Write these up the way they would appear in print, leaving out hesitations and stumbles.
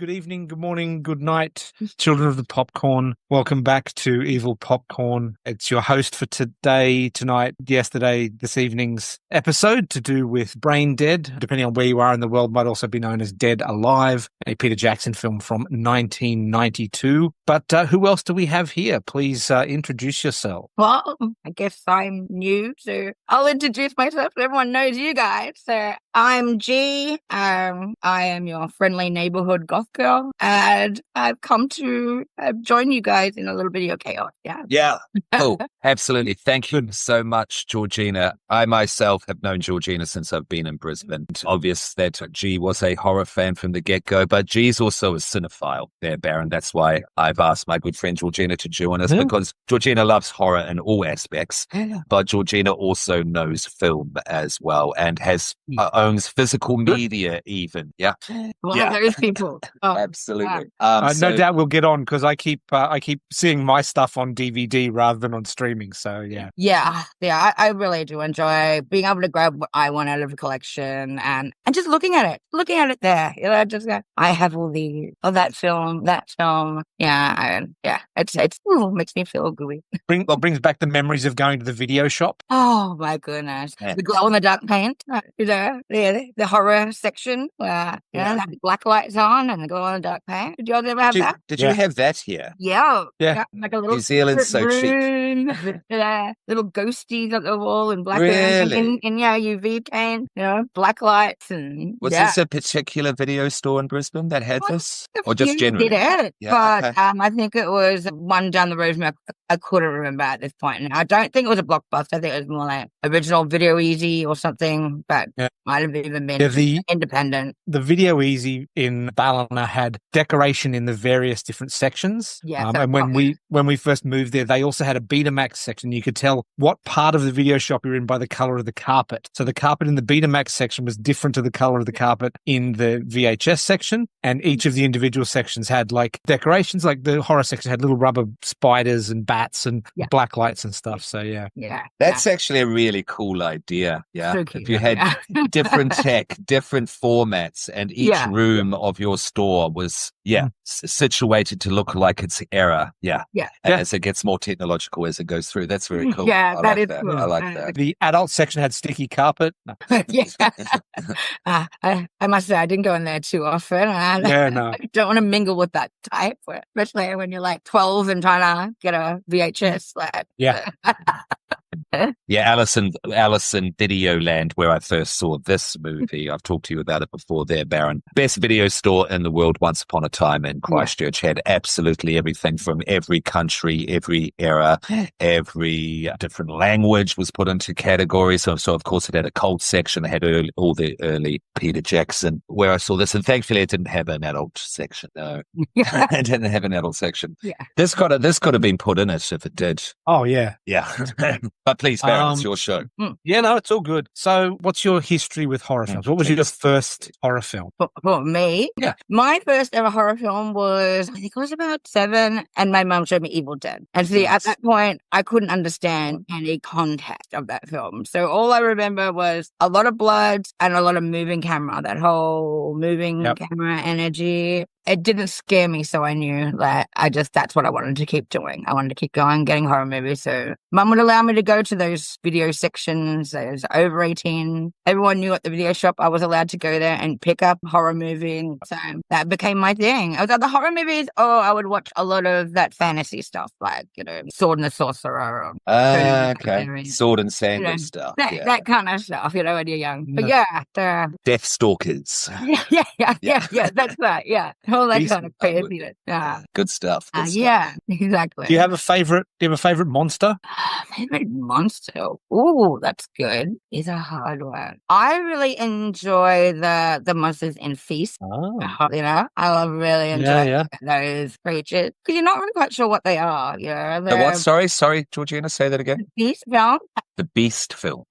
good evening, good morning, good night, children of the popcorn. Welcome back to Evil Popcorn. It's your host for today, tonight, yesterday, this evening's episode to do with Braindead. Depending on where you are in the world, might also be known as Dead Alive, a Peter Jackson film from 1992. But who else do we have here? Please introduce yourself. Well, I guess I'm new, so I'll introduce myself so everyone knows you guys. So I'm G. I am your friendly neighborhood goth girl, and I've come to join you guys in a little bit of your chaos. Yeah. Oh, absolutely. Thank you so much, Georgina. I myself have known Georgina since I've been in Brisbane. It's obvious that G was a horror fan from the get-go, but G's also a cinephile there, Baron. That's why I've asked my good friend Georgina to join us, because Georgina loves horror in all aspects, but Georgina also knows film as well and owns physical media even. Yeah. Those people. Oh, absolutely. No doubt we'll get on because I keep seeing my stuff on DVD rather than on streaming. So yeah. I really do enjoy being able to grab what I want out of a collection and just looking at it there. You know, just I have all these that film. It's makes me feel gooey. Brings back the memories of going to the video shop. Oh my goodness, the glow in the dark paint. The horror section where have black lights on and the glow in the dark paint. Did you all ever have that? Did you have that here? Yeah. Like a little New Zealand's so cheap. Little ghosties at the wall and black really? and UV paint, black lights and was this a particular video store in Brisbane that had this, or just generally? Did it? But I think it was one down the road from me. I couldn't remember at this point. And I don't think it was a Blockbuster. I think it was more like original Video Easy or something, but might have even been independent. The Video Easy in Ballina had decoration in the various different sections. And when we first moved there, they also had a Betamax section. You could tell what part of the video shop you're in by the color of the carpet. So the carpet in the Betamax section was different to the color of the carpet in the VHS section. And each of the individual sections had like decorations, like the horror section had little rubber spiders and bats and black lights and stuff. So that's actually a really cool idea. Yeah. So cute. If you had different tech, different formats, and each room of your store was situated to look like its era. As it gets more technological as it goes through. That's very cool. Yeah, I that like is that. cool. I like that. The adult section had sticky carpet. I must say I didn't go in there too often. I don't want to mingle with that type, especially when you're like 12 and trying to get a VHS. Alice in Videoland, where I first saw this movie. I've talked to you about it before there, Baron. Best video store in the world once upon a time in Christchurch. Had absolutely everything from every country, every era, every different language was put into categories. So of course it had a cult section. It had all the early Peter Jackson where I saw this. And thankfully it didn't have an adult section. No, it didn't have an adult section. This could have been put in it if it did. Oh, yeah. Yeah. But please, Baron, it's your show. Yeah, no, it's all good. So what's your history with horror films? What was your first horror film? For me? Yeah. My first ever horror film was, I think I was about 7, and my mum showed me Evil Dead. And see, at that point, I couldn't understand any context of that film. So all I remember was a lot of blood and a lot of moving camera, that whole moving camera energy. It didn't scare me, so I knew that that's what I wanted to keep doing. I wanted to keep going, getting horror movies. So Mum would allow me to go to those video sections. Those over 18. Everyone knew at the video shop I was allowed to go there and pick up horror movie. So that became my thing. I was at the horror movies. I would watch a lot of that fantasy stuff, like, Sword and the Sorcerer. Okay. Sword and Sandal stuff. That kind of stuff, when you're young. But Death Stalkers. Yeah, that's right, yeah. All that kind of craziness. Good stuff. Yeah, exactly. Do you have a favorite monster? Favorite monster? Oh, that's good. It's a hard one. I really enjoy the monsters in Feast. Oh. I really enjoy those creatures because you're not really quite sure what they are. The what? Sorry, Georgina, say that again. Feast film. The Beast films.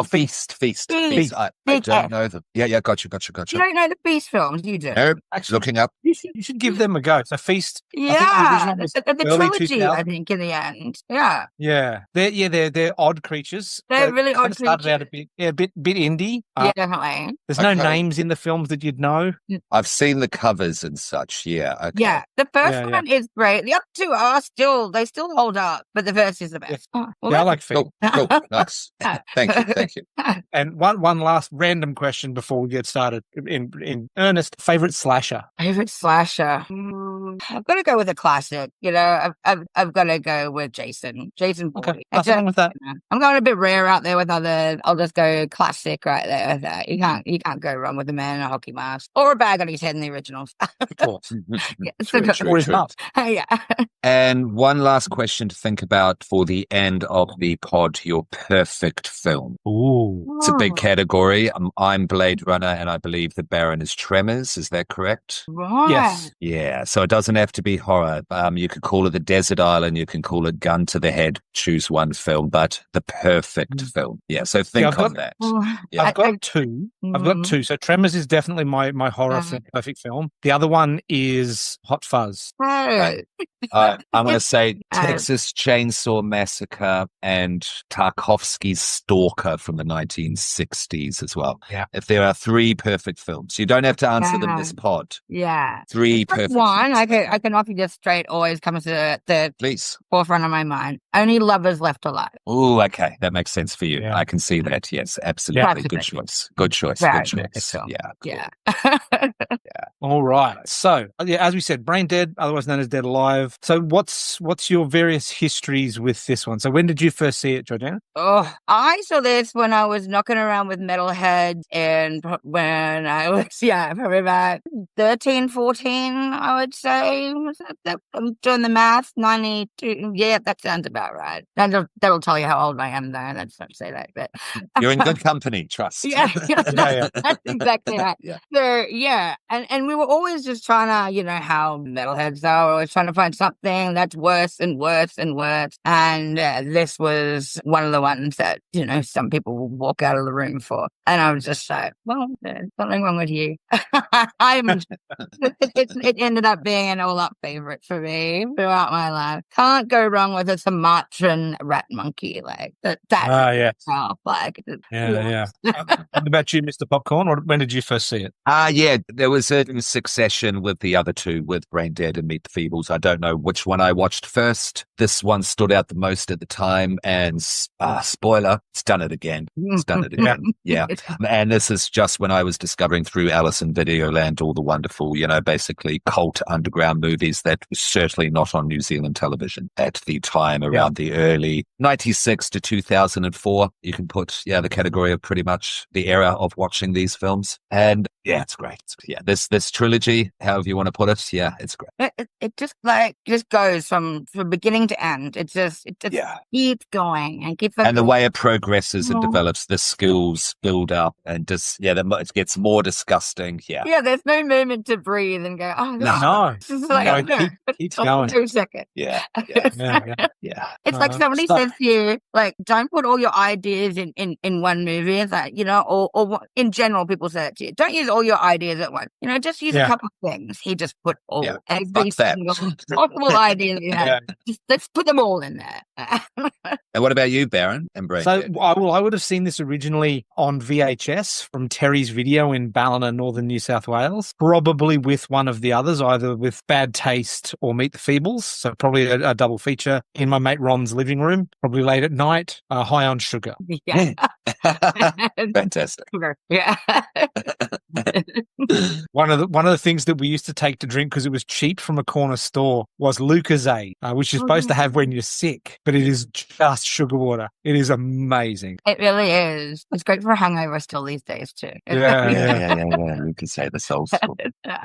Feast. Feast. I don't know them. Yeah, gotcha. You don't know the Beast films, you do. No, actually, looking up. You should give them a go. So Feast. Yeah, I think the original was the early trilogy, 2000s. I think, in the end. Yeah. They're odd creatures. They're really odd started out creatures. a bit indie. Yeah, definitely. There's no names in the films that you'd know. I've seen the covers and such. Yeah. Okay. Yeah, the first one is great. The other two are they still hold up, but the first is the best. Yeah, I like Feast. Cool. Nice. Thank you. And one last random question before we get started in earnest. Favorite slasher? Favorite slasher? I've got to go with a classic. You know, I've got to go with Jason. Jason Bourne. Okay, nothing wrong with that. I'm going a bit rare out there with others. I'll just go classic right there with that. You can't go wrong with a man in a hockey mask or a bag on his head in the originals. Of course. True. Yeah. And one last question to think about for the end of the pod, your perfect film. Ooh. It's a big category. I'm Blade Runner, and I believe the Baron is Tremors. Is that correct? Right. Yes. Yeah, so it doesn't have to be horror. You could call it The Desert Island. You can call it Gun to the Head. Choose one film, but the perfect film. Yeah, so think on that. Yeah. I've got two. So Tremors is definitely my horror perfect film. The other one is Hot Fuzz. I'm going to say Texas Chainsaw Massacre and Tarkovsky's Stalker from the 1960s as well. Yeah. If there are three perfect films, you don't have to answer them this pod. Yeah. Three perfect one, films. I can offer you straight, always comes to the Please. forefront of my mind. Only Lovers Left Alive. Oh, okay. That makes sense for you. Yeah. I can see that. Yes, absolutely. Yeah. Good choice. Very Good good choice. film. Yeah. Cool. Yeah. All right. So, as we said, Braindead, otherwise known as Dead Alive. So, what's your various histories with this one? So, when did you first see it, Georgina? Oh, I saw this when I was knocking around with metalheads and when I was, probably about 13, 14, I would say. I'm doing the math, 92. Yeah, that sounds about right. That'll tell you how old I am, though. Let's not say that. But You're in good company, trust. Yeah. That's exactly right. Yeah. So, and we were always just trying to, how metalheads are, always trying to find something that's worse and worse and worse. And this was one of the ones that, some people will walk out of the room for. And I was just like, well, there's something wrong with you. It ended up being an all-up favorite for me throughout my life. Can't go wrong with a Sumatran rat monkey like that. Yeah. Like, Yeah. What about you, Mr. Popcorn? When did you first see it? Yeah, there was a succession with the other two, with Braindead and Meet the Feebles. I don't know which one I watched first. This one stood out the most at the time, and spoiler, it's done it again. Yeah. And this is just when I was discovering through Alice in Videoland all the wonderful, basically cult underground movies that were certainly not on New Zealand television at the time, around the early 96 to 2004. You can put, the category of pretty much the era of watching these films. And it's great. This trilogy, however you want to put it, it's great. It just goes from beginning to end. It just keeps going and keeps. And the way it progresses and develops, the skills build up, and just it gets more disgusting. Yeah, there's no moment to breathe and go, oh no. This is like, keeps going. 2 seconds. Yeah. It's like somebody says to you, like, don't put all your ideas in one movie. It's like, or in general, people say it to you. Don't use all your ideas at once. Just use a couple of things. He just put every single possible idea that you have. Just, let's put them all in there. And what about you, Baron and Braindead? So I would have seen this originally on VHS from Terry's Video in Ballina, Northern New South Wales, probably with one of the others, either with Bad Taste or Meet the Feebles. So probably a double feature in my mate Ron's living room, probably late at night, high on sugar. Yeah. Fantastic. Yeah. One of the things that we used to take to drink because it was cheap from a corner store was Lucozade, which you're supposed to have when you're sick, but it is just sugar water. It is amazing. It really is. It's great for a hangover still these days too. Yeah. You can say the soul.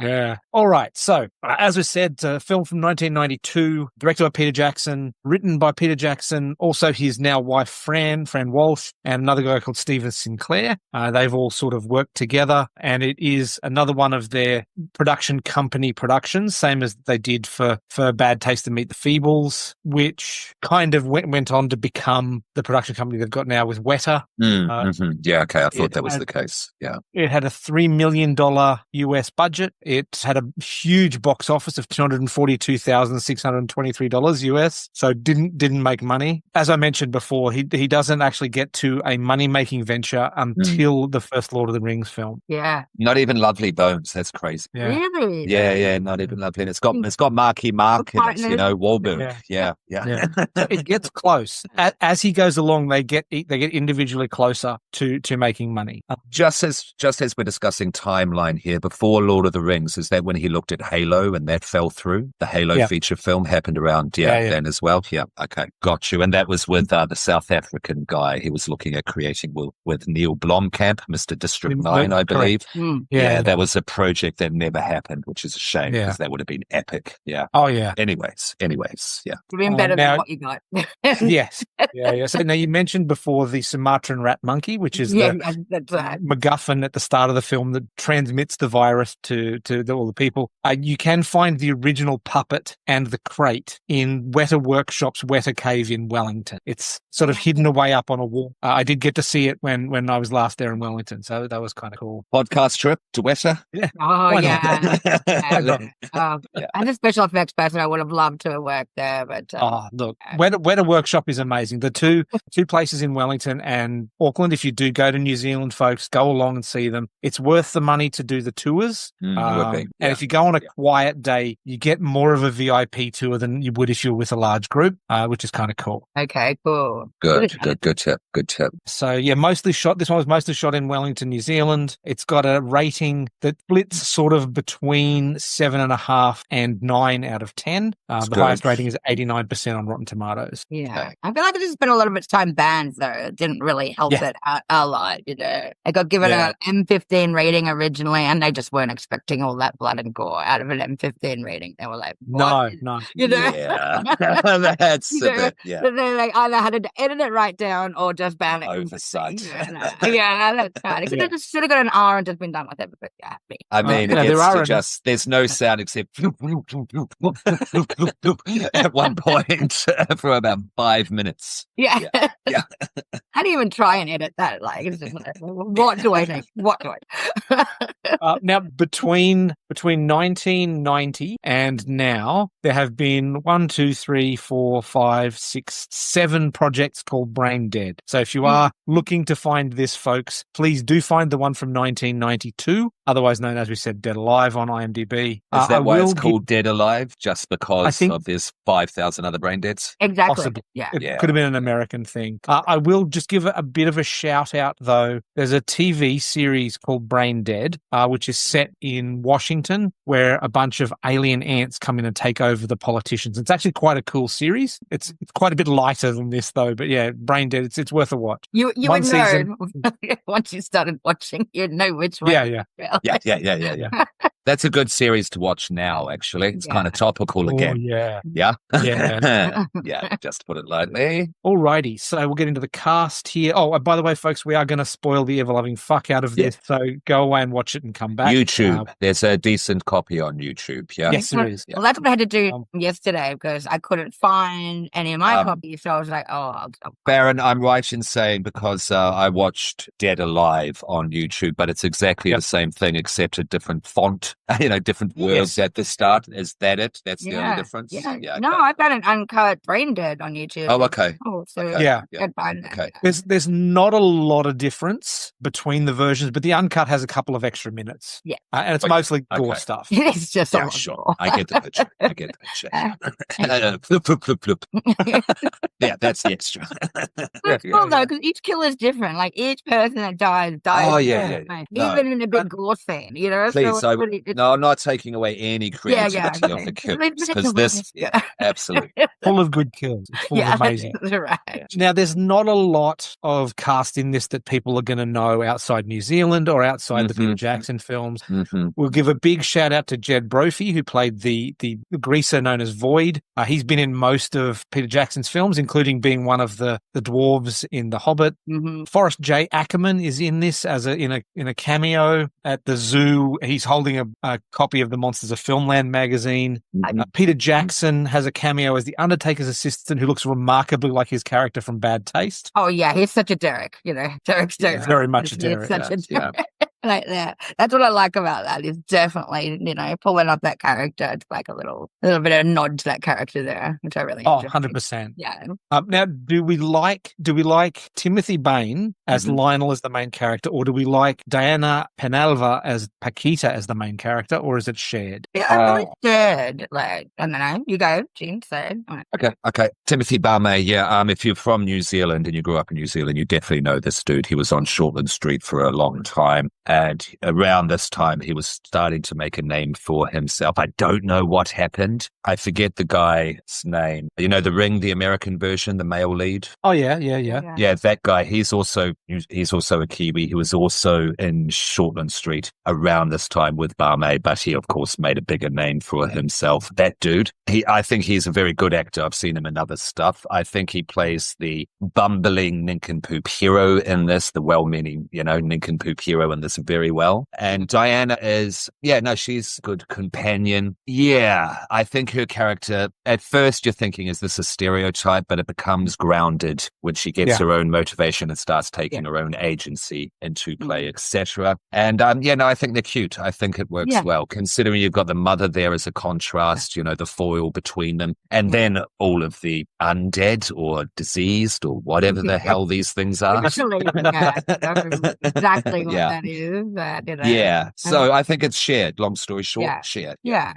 Yeah. All right. So, as we said, a film from 1992, directed by Peter Jackson, written by Peter Jackson, also his now wife Fran Walsh, and another guy called Stephen Sinclair. They've all sort of worked together, and it is another one of their production company productions, same as they did for Bad Taste and Meet the Feebles, which kind of went on to become the production company they've got now with Weta. Yeah, okay. I thought that was the case. Yeah. It had a $3 million US budget. It had a huge box office of $242,623 US. So didn't make money. As I mentioned before, he doesn't actually get to a money-making venture until the first Lord of the Rings film. Yeah. Not even Lovely Bones. That's crazy. Yeah. Really? Yeah, not even Lovely. And it's got Marky Mark in it, Wahlberg. Yeah. So it gets close. As he goes along, they get individually closer to making money. Just as we're discussing timeline here, before Lord of the Rings, is that when he looked at Halo and that fell through? The Halo feature film happened around then as well. Yeah, okay, got you. And that was with the South African guy he was looking at creating with Neil Blomkamp, Mr. District 9, I believe. Yeah, that was a project that never happened, which is a shame because that would have been epic. Yeah. Oh yeah. Anyways, yeah. Been better than what you got. Yes. Yeah. So now you mentioned before the Sumatran rat monkey, which is the MacGuffin at the start of the film that transmits the virus to all the people. You can find the original puppet and the crate in Weta Workshop's Weta Cave in Wellington. It's sort of hidden away up on a wall. I did get to see it when I was last there in Wellington, so that was kind of cool. Podcast trip to Weta? Yeah. Oh, yeah. As a special effects person, I would have loved to have worked there, but look, Weta Workshop is amazing. The two places in Wellington and Auckland, if you do go to New Zealand, folks, go along and see them. It's worth the money to do the tours. And if you go on a quiet day, you get more of a VIP tour than you would if you were with a large group, which is kind of cool. Okay, cool. Good tip. So yeah, this one was mostly shot in Wellington, New Zealand. It's got a rating that splits sort of between 7.5 and 9 out of 10. The highest rating is 89% on Rotten Tomatoes. Yeah. Okay. I feel like it has spent a lot of its time banned, though. It didn't really help it a lot, It got given an M15 rating originally, and they just weren't expecting all that blood and gore out of an M15 rating. They were like, what? No. Yeah. That's a bit, They like either had to edit it right down or just ban it. Oversight. That's right. It should have got an R and just been done with it. But I mean, there's no sound except at one point for about 5 minutes. Yeah. How do you even try and edit that? Like, it's just like, what do I think? Now, between 1990 and now, there have been 7 projects called Braindead. So if you are looking to find this, folks, please do find the one from 1992, otherwise known as we said Dead Alive on IMDb. Is that why it's called Dead Alive? Just because of there's 5,000 other Braindeads? Exactly. Possibly. Yeah. It could have been an American thing. I will just give a bit of a shout out, though. There's a TV series called Braindead, which is set in Washington, where a bunch of alien ants come in and take over the politicians. It's actually quite a cool series. It's quite a bit lighter than this, though. But yeah, Braindead, it's worth a watch. You would know once you started watching. You'd know which one. Yeah. That's a good series to watch now, actually. It's kind of topical again. Yeah. Yeah, just to put it lightly. Alrighty, so we'll get into the cast here. Oh, by the way, folks, we are going to spoil the ever-loving fuck out of this, so go away and watch it and come back. YouTube. There's a decent copy on YouTube, yeah? Yes, there is. Well, that's what I had to do yesterday because I couldn't find any of my copies, so I was like, I'll Baron, I'm right in saying because I watched Dead Alive on YouTube, but it's exactly the same thing except a different font, different words at the start. Is that it? That's the only difference? Yeah. Okay. No, I've got an uncut Braindead on YouTube. Oh, okay. Okay. There's not a lot of difference between the versions, but the uncut has a couple of extra minutes. Yeah. And it's mostly gore stuff. It's just a lot sure. I get the picture. Flip. Yeah, that's the extra. That's cool, though, because each kill is different. Like, each person that dies. Oh, yeah. Even in a big gore scene, Please, so No, I'm not taking away any creativity of the kills, because this, absolutely. Full of good kills. It's full of amazing. Right. Now, there's not a lot of cast in this that people are going to know outside New Zealand or outside the Peter Jackson films. We'll give a big shout out to Jed Brophy, who played the greaser known as Void. He's been in most of Peter Jackson's films, including being one of the dwarves in The Hobbit. Forrest J. Ackerman is in this as in a cameo at the zoo. He's holding a copy of the Monsters of Filmland magazine. Peter Jackson has a cameo as the Undertaker's assistant, who looks remarkably like his character from Bad Taste. Oh yeah, he's such a Derek. Derek's Derek. Very much a Derek. He's such a Derek. Like that. That's what I like about that. Is definitely, pulling up that character. It's like a little bit of a nod to that character there, which I really enjoy. 100%. Yeah. Now, do we like Timothy Bain as Lionel as the main character, or do we like Diana Penalva as Paquita as the main character, or is it shared? Yeah, I really shared. Like, I don't know. You go, Gene, say it. Okay. Timothy Balmain, if you're from New Zealand and you grew up in New Zealand, you definitely know this dude. He was on Shortland Street for a long time. And around this time, he was starting to make a name for himself. I don't know what happened. I forget the guy's name. The Ring, the American version, the male lead. Oh, yeah. Yeah, that guy. He's also a Kiwi. He was also in Shortland Street around this time with Balmain, but he, of course, made a bigger name for himself. That dude, I think he's a very good actor. I've seen him in other stuff. I think he plays the bumbling nincompoop hero in this, the well-meaning, nincompoop hero in this very well. And Diana is, she's a good companion. Yeah, I think her character, at first you're thinking, is this a stereotype? But it becomes grounded when she gets her own motivation and starts taking her own agency into play, etc. And I think they're cute. I think it works well, considering you've got the mother there as a contrast, the foil between them. And then all of the undead or diseased or whatever the hell these things are. Exactly what that is. So I think it's shared. Long story short, shared. Yeah.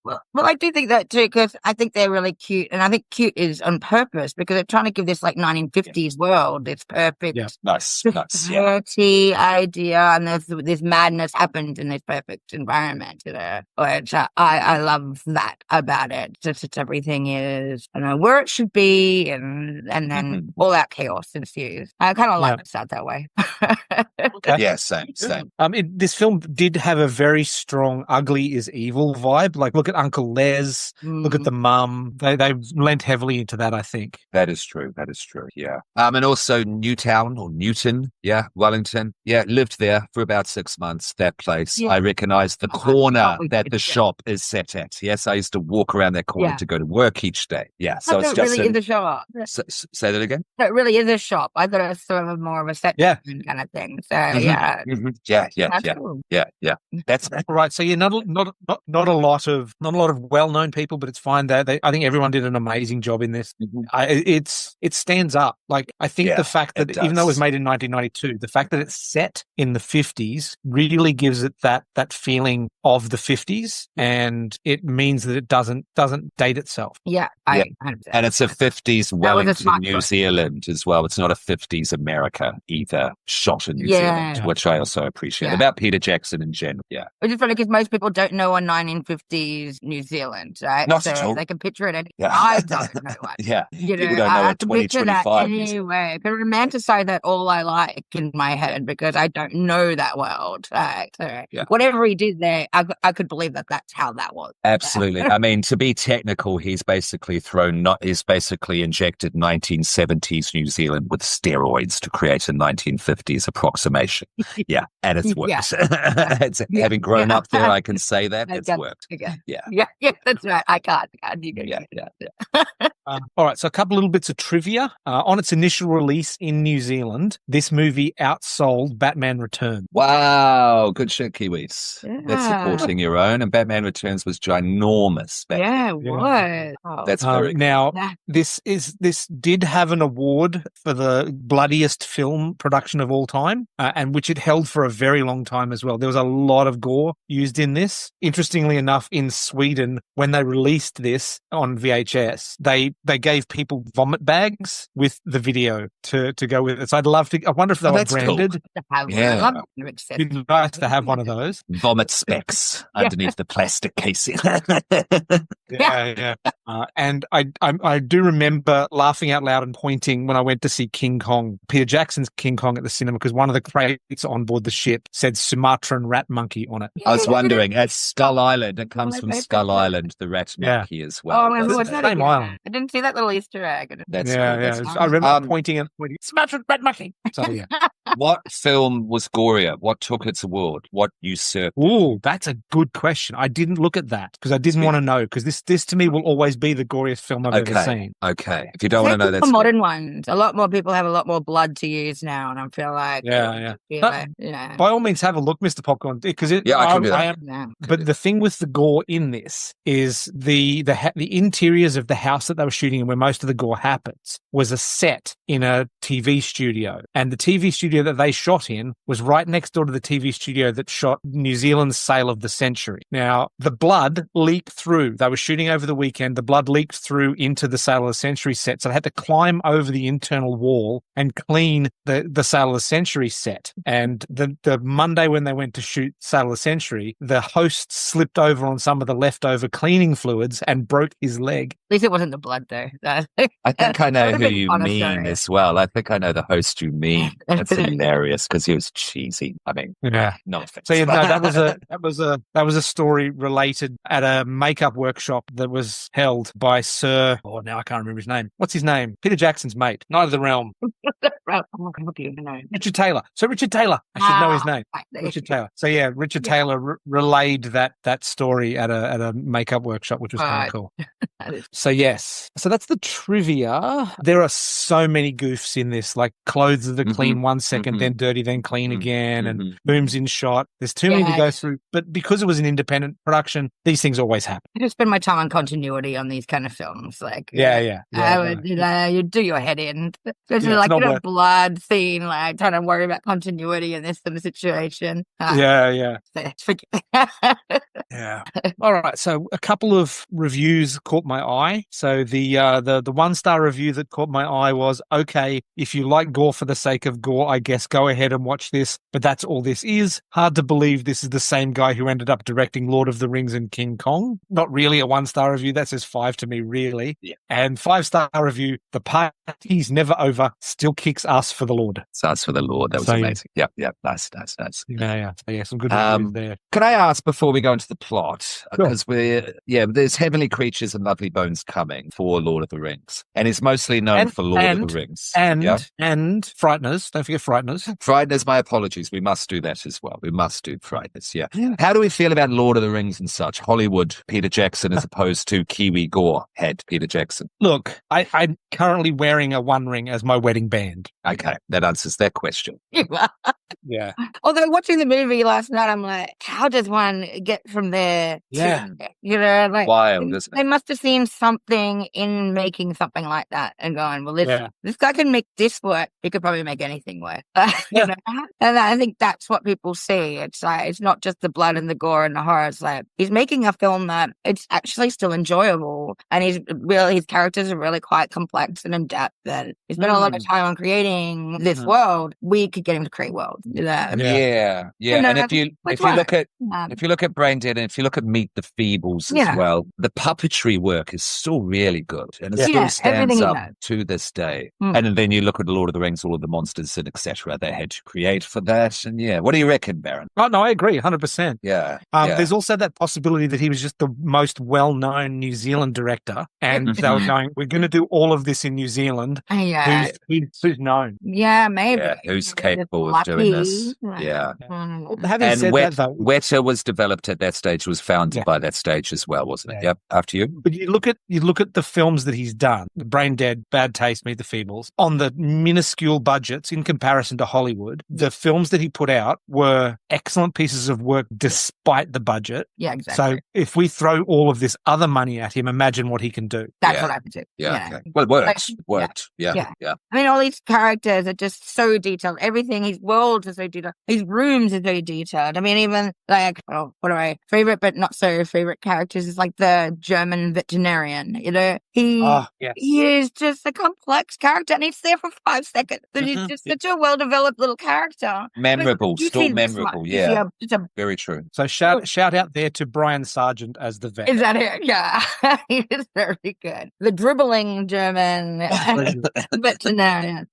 Well, I do think that too, because I think they're really cute, and I think cute is on purpose because they're trying to give this like 1950s world. It's perfect. Yeah, nice. Dirty idea, and this madness happens in this perfect environment. Which I love that about it. Just everything is, where it should be, and then all that chaos ensues. I kind of like it out that way. Okay. Yeah, same. This film did have a very strong ugly is evil vibe. Like, look at Uncle Les, look at the mum. They lent heavily into that, I think. That is true. Yeah. And also Newtown or Newton. Yeah. Wellington. Yeah. Lived there for about 6 months. That place. Yeah. I recognize the corner that the shop is set at. Yes. I used to walk around that corner to go to work each day. Yeah. So it's just really is a shop. Say that again. It really is a shop. I thought it was sort of more of a set kind of thing. So yeah. Cool. Yeah. That's right. So not a lot of well-known people, but it's fine. I think everyone did an amazing job in this. It stands up. Like, I think the fact that even though it was made in 1992, the fact that it's set in the 50s really gives it that feeling of the 50s, and it means that it doesn't date itself. Yeah, and it's a 50s Wellington, New Zealand as well. It's not a 50s America either. Shot in New Zealand, which I also appreciate about Peter Jackson in general. Yeah, which is funny because most people don't know a 1950s New Zealand, right? Not at all. They can picture it. I don't know one. People don't know what 2025 is. Anyway, but romanticize that all I like in my head because I don't know that world. Right? So whatever he did there, I could believe that that's how that was. Absolutely. I mean, to be technical, he's basically injected 1970s New Zealand with steroids to create a 1950s approximation. Yeah, and it's worked. Having grown up there, I can say that it's worked. Yeah, that's right. I can't. All right, so a couple little bits of trivia. On its initial release in New Zealand, this movie outsold Batman Returns. Wow, good shit, Kiwis. That's supporting your own, and Batman Returns was ginormous. It was. That's very cool. Now, this did have an award for the bloodiest film production of all time, and which it held for a very long time as well. There was a lot of gore used in this. Interestingly enough, in Sweden, when they released this on VHS, they they gave people vomit bags with the video to go with it. So I'd love to. I wonder if they were branded. Cool. Yeah, it'd be nice to have one of those vomit specks underneath the plastic casing. Yeah. And I do remember laughing out loud and pointing when I went to see King Kong, Peter Jackson's King Kong at the cinema, because one of the crates on board the ship said Sumatran rat monkey on it. I was wondering, at Skull Island, it comes from Skull Island, the rat monkey as well. Oh, it's the same island. I didn't see that little Easter egg. That's cool. I remember pointing and pointing, Sumatran rat monkey. So yeah. What film was gorier? What took its award? What usurped? Oh, that's a good question. I didn't look at that because I didn't want to know, because this to me will always be the goriest film I've ever seen. Okay. If you don't want to know, that's modern ones. A lot more people have a lot more blood to use now, and I feel like by all means, have a look, Mr. Popcorn, because I can do that. But the thing with the gore in this is the interiors of the house that they were shooting in, where most of the gore happens, was a set in a TV studio, and the TV studio that they shot in was right next door to the TV studio that shot New Zealand's Sale of the Century. Now, the blood leaked through. They were shooting over the weekend. The blood leaked through into the Sale of the Century set, so they had to climb over the internal wall and clean the Sale of the Century set. And the Monday when they went to shoot Sale of the Century, the host slipped over on some of the leftover cleaning fluids and broke his leg. At least it wasn't the blood, though. I think I know who you mean as well. I think I know the host you mean. That's hilarious because he was cheesy. I mean, no offense. So that was a story related at a makeup workshop that was held by Sir. Oh, now I can't remember his name. What's his name? Peter Jackson's mate. Knight of the Realm. Richard Taylor. So Richard Taylor. I should know his name. Richard Taylor. So yeah, Richard Taylor relayed that story at a makeup workshop, which was kind of cool. So yes. So that's the trivia. There are so many goofs in this, like clothes that are clean 1 second, then dirty, then clean again, and booms in shot. There's too many to go through. But because it was an independent production, these things always happen. I just spend my time on continuity on these kind of films. Like you do your head in. Especially like a blood scene, like trying to worry about continuity in this sort of situation. Yeah. All right. So a couple of reviews caught my eye. So the 1-star review that caught my eye was, okay, if you like gore for the sake of gore, I guess go ahead and watch this. But that's all this is. Hard to believe this is the same guy who ended up directing Lord of the Rings and King Kong. Not really a 1-star review. That says 5 to me, really. Yeah. And 5-star review, the party's never over, still kicks ass for the Lord. It's us for the Lord. That was amazing. Yeah. Nice. Yeah. Some good reviews there. Can I ask before we go into the plot? Because there's Heavenly Creatures and Lovely Bones coming for Lord of the Rings. And it's mostly known for Lord of the Rings. And Frighteners. Don't forget Frighteners. Frighteners, my apologies. We must do that as well. We must do Frighteners, yeah. How do we feel about Lord of the Rings and such? Hollywood, Peter Jackson, as opposed to Kiwi-Gore head Peter Jackson. Look, I'm currently wearing a One Ring as my wedding band. Okay, that answers that question. Yeah. Although watching the movie last night, I'm like, how does one get from there to, like, wild, isn't it? They must have seen something in making something like that and going, well, this guy can make this work. He could probably make anything work. You know? And I think that's what people see. It's like, it's not just the blood and the gore and the horror. It's like, he's making a film that it's actually still enjoyable. And his characters are really quite complex and in depth. And he's spent a lot of time on creating this world. We could get him to create worlds. Yeah. And if you look at Braindead, and if you look at Meet the Feebles as well, the puppetry work is still really good, and it still stands up to this day. And then you look at Lord of the Rings, all of the monsters and etc. they had to create for that. And what do you reckon, Baron? Oh no, I agree, 100%. Yeah. There's also that possibility that he was just the most well-known New Zealand director, and they were going, "We're going to do all of this in New Zealand." Who's known? Yeah, maybe. Yeah, who's capable of doing this? Yeah. Having said that, though, Weta was developed at that stage, was founded by that stage as well, wasn't it? Yep. After you. But you look at the films that he's done, Braindead, Bad Taste, Meet the Feebles, on the minuscule budgets in comparison to Hollywood. The films that he put out were excellent pieces of work despite the budget. Yeah, exactly. So if we throw all of this other money at him, imagine what he can do. That's what I would do. Yeah. Okay. Well, it works. It worked. Yeah. I mean, all these characters are just so detailed. Everything, his world walls are so detailed. His rooms are so detailed. I mean, even like, one of my favorite but not so favorite characters is like the German veterinarian. You know, he is just a complex character, and he's there for 5 seconds. But he's just such a well-developed little character. Memorable, still memorable. Smart. Yeah, very true. So shout out there to Brian Sargent as the vet. Is that it? Yeah, he is very good. The dribbling German veterinarian.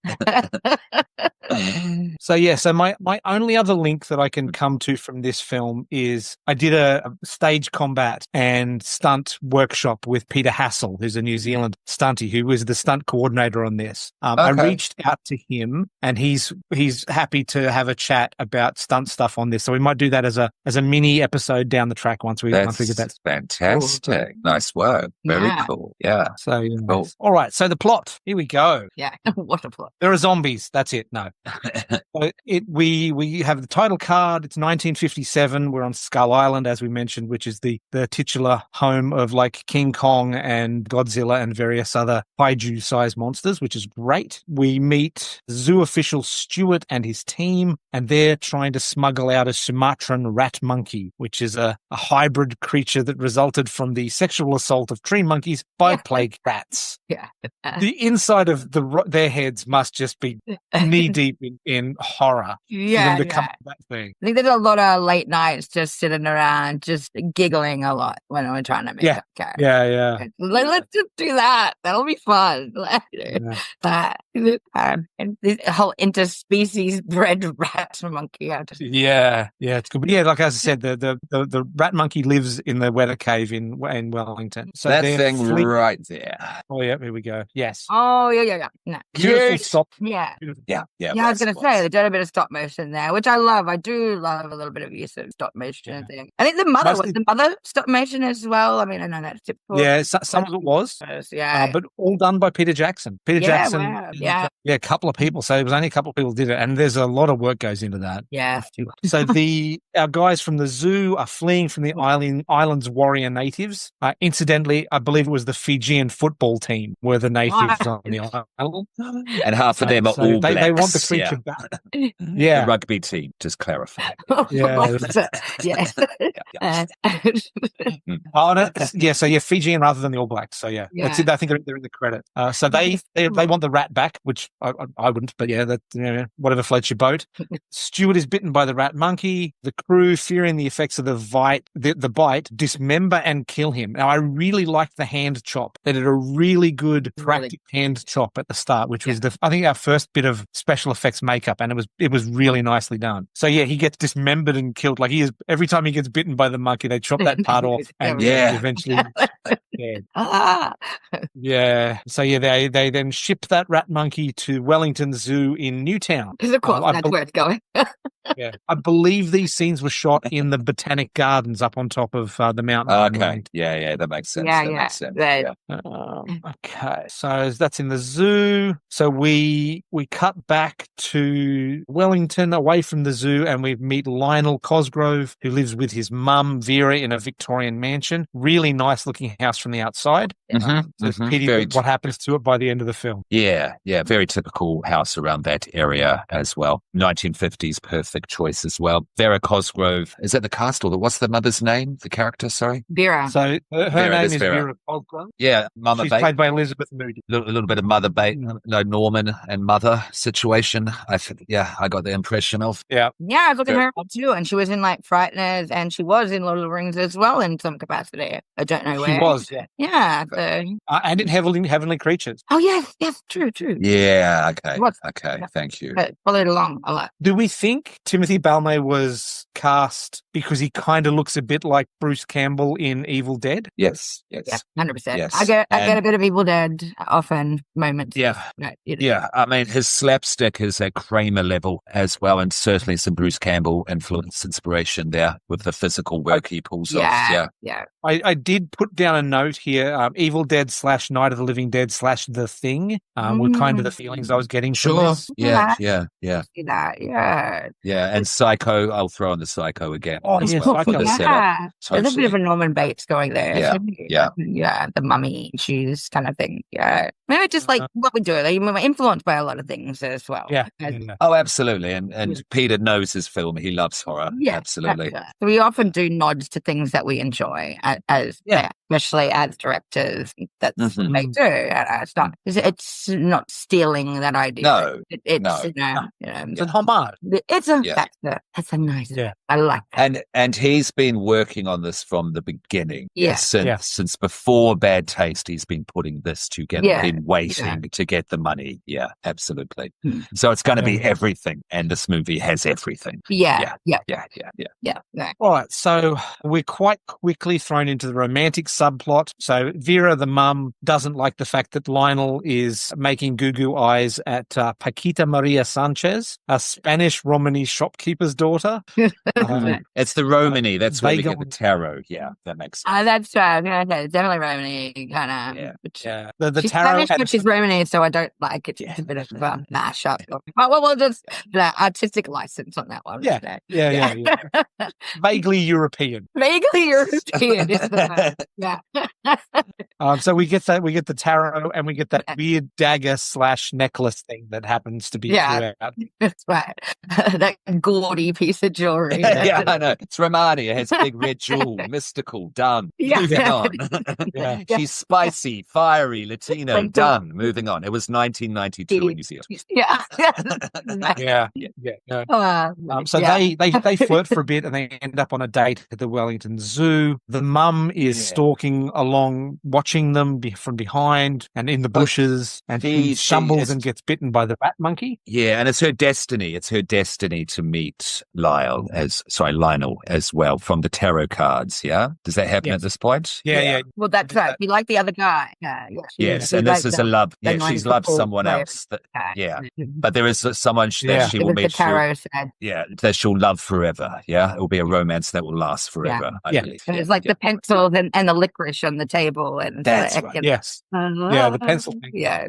So my only other link that I can come to from this film is I did a stage combat and stunt workshop with Peter Hassel, who's a New Zealand stunty, who was the stunt coordinator on this. I reached out to him, and he's happy to have a chat about stunt stuff on this. So we might do that as a mini episode down the track once we get that. That's fantastic. Cool. Nice work. Very cool. Yeah. So cool. All right. So the plot. Here we go. Yeah. What a plot. There are zombies. That's it. No. We have the title card. It's 1957. We're on Skull Island, as we mentioned, which is the titular home of like King Kong and Godzilla and various other kaiju-sized monsters, which is great. We meet zoo official Stuart and his team, and they're trying to smuggle out a Sumatran rat monkey, which is a hybrid creature that resulted from the sexual assault of tree monkeys by plague rats. Yeah. The inside of their heads must just be knee-deep in horror for them to come up with that thing. I think there's a lot of late nights just sitting around, just giggling a lot when we're trying to make that character. Yeah. Let's just do that. That'll be fun. And this whole interspecies bred rat monkey. It's good. But yeah, like as I said, the rat monkey lives in the weather cave in Wellington. So that thing right there. Oh yeah, here we go. Yes. Oh yeah. No. Beautiful stop. Yeah. I was going to say they did a bit of stop motion there, which I love. I do love a little bit of use of stop motion thing. I think the mother stop motion as well. I mean, I know that's typical. Yeah, some of it was. But all done by Peter Jackson. Jackson. Wow. A couple of people. So it was only a couple of people did it, and there's a lot of work goes into that. Yeah. So our guys from the zoo are fleeing from the island's warrior natives. Incidentally, I believe it was the Fijian football team were the natives on the island, and half of them are all blacks. They want the creature back. The rugby team, just clarify. So Fijian rather than the All Blacks. So that's it. I think they're in the credit. So they want the rat back, which I wouldn't, but whatever floats your boat. Stuart is bitten by the rat monkey. The crew, fearing the effects of the bite, dismember and kill him. Now I really liked the hand chop. They did a really good practical hand chop at the start, which was I think our first bit of special effects makeup, and it was really nicely done. So he gets dismembered and killed. Like every time he gets bitten by the monkey, they chop that part off, and eventually. So they then ship that rat monkey to Wellington Zoo in Newtown. Because of course that's where it's going. I believe these scenes were shot in the Botanic Gardens up on top of the mountain. Okay. That makes sense. Makes sense. Okay. So that's in the zoo. So we cut back to Wellington, away from the zoo, and we meet Lionel Cosgrove, who lives with his mum, Vera, in a Victorian mansion. Really nice looking house from the outside. Pity what happens to it by the end of the film. Yeah. Very typical house around that area as well. 1950s, perfect choice as well. Vera Cosgrove. Is that the cast, or what's the mother's name? The character, sorry? Vera. So her name is Vera Cosgrove. Yeah, Mama She's Bate. played by Elizabeth Moody. A little bit of Mother Bate, Norman and Mother situation. I got the impression of. Yeah, I was looking at her too, and she was in like Frighteners, and she was in Lord of the Rings as well in some capacity. I don't know where. She was, Yeah. And in Heavenly Creatures. Oh, yes, true. Yeah, okay, thank you. Followed along a lot. Do we think Timothy Balmain was cast because he kind of looks a bit like Bruce Campbell in Evil Dead? Yes. Yeah, 100%. Yes. I get a bit of Evil Dead often moments. Yeah. I mean, his slapstick is at Kramer level as well, and certainly some Bruce Campbell influence, inspiration there with the physical work he pulls off. Yeah. I did put down a note here. Evil Evil Dead / Night of the Living Dead / The Thing were kind of the feelings I was getting from this. Yeah. Yeah. And Psycho, I'll throw on the Psycho again. Oh, as yeah, well Psycho. for the setup. There's a bit of a Norman Bates going there. Yeah. The mummy issues kind of thing. Yeah. Maybe just like what we do. Like, we're influenced by a lot of things as well. Yeah. Oh, absolutely. And Peter knows his film. He loves horror. Yeah. Absolutely. So we often do nods to things that we enjoy especially as directors. That's what they do. It's not stealing that idea. No. It's an homage. It's a factor. That's a nice. Yeah. I like that. And he's been working on this from the beginning. Yeah. Since before Bad Taste, he's been putting this together. Been waiting to get the money. Yeah, absolutely. So it's going to be everything, and this movie has everything. Yeah. All right, so we're quite quickly thrown into the romantic subplot. So Vera, the mum, doesn't like the fact that Lionel is making goo-goo eyes at Paquita Maria Sanchez, a Spanish Romani shopkeeper's daughter. It's the Romani. That's where we get the tarot. Yeah, that makes sense. That's right. Okay, definitely Romani kind of. Yeah. The she's tarot Spanish, but she's Romani, so I don't like it. It's a bit of a mashup. Well, just artistic license on that one. Yeah. Vaguely European. Vaguely European. Is the word. So we get the tarot, and we get that weird dagger / necklace thing that happens to be throughout. That's right. That gaudy piece of jewelry. Yeah, I know. It's Romani. It has a big red jewel, mystical, done. Moving on. She's spicy, fiery, Latino, done. Moving on. It was 1992 in New Zealand. So they flirt for a bit, and they end up on a date at the Wellington Zoo. The mum is stalking along, watching them from behind and in the bushes, and she stumbles and gets bitten by the rat monkey. Yeah, and it's her destiny. It's her destiny to meet Lionel as well from the tarot cards. Yeah, does that happen at this point? Yeah. Well, that's right. You like the other guy. Yes, and this is a love. Yeah, she's loved someone else. But there is someone that she will meet. The tarot said. Yeah, that she'll love forever. Yeah, it will be a romance that will last forever. I believe. And it's like the pencils and the licorice on the table, and that's right. Yes. The pencil thing. Yeah.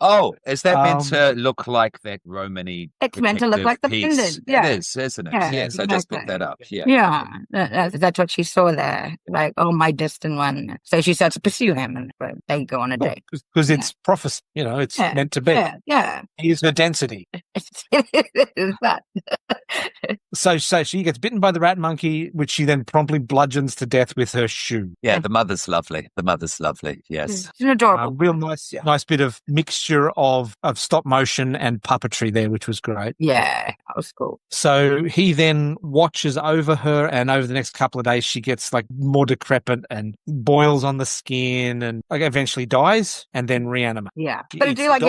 Oh, is that meant to look like that Romani? It's meant to look like the pendant. Yeah. It is, isn't it? Yes, I just picked that up. Yeah. That's what she saw there. Like, my destined one. So she starts to pursue him, and they go on a date. Because it's prophecy, it's meant to be. Yeah. Here's her density. So she gets bitten by the rat monkey, which she then promptly bludgeons to death with her shoe. Yeah, the mother's lovely. Yes. She's adorable. Real nice bit of mixture of stop motion and puppetry there, which was great. Yeah, that was cool. So he then watches over her, and over the next couple of days, she gets like more decrepit and boils on the skin, and eventually dies, and then reanimates. Yeah, but I do like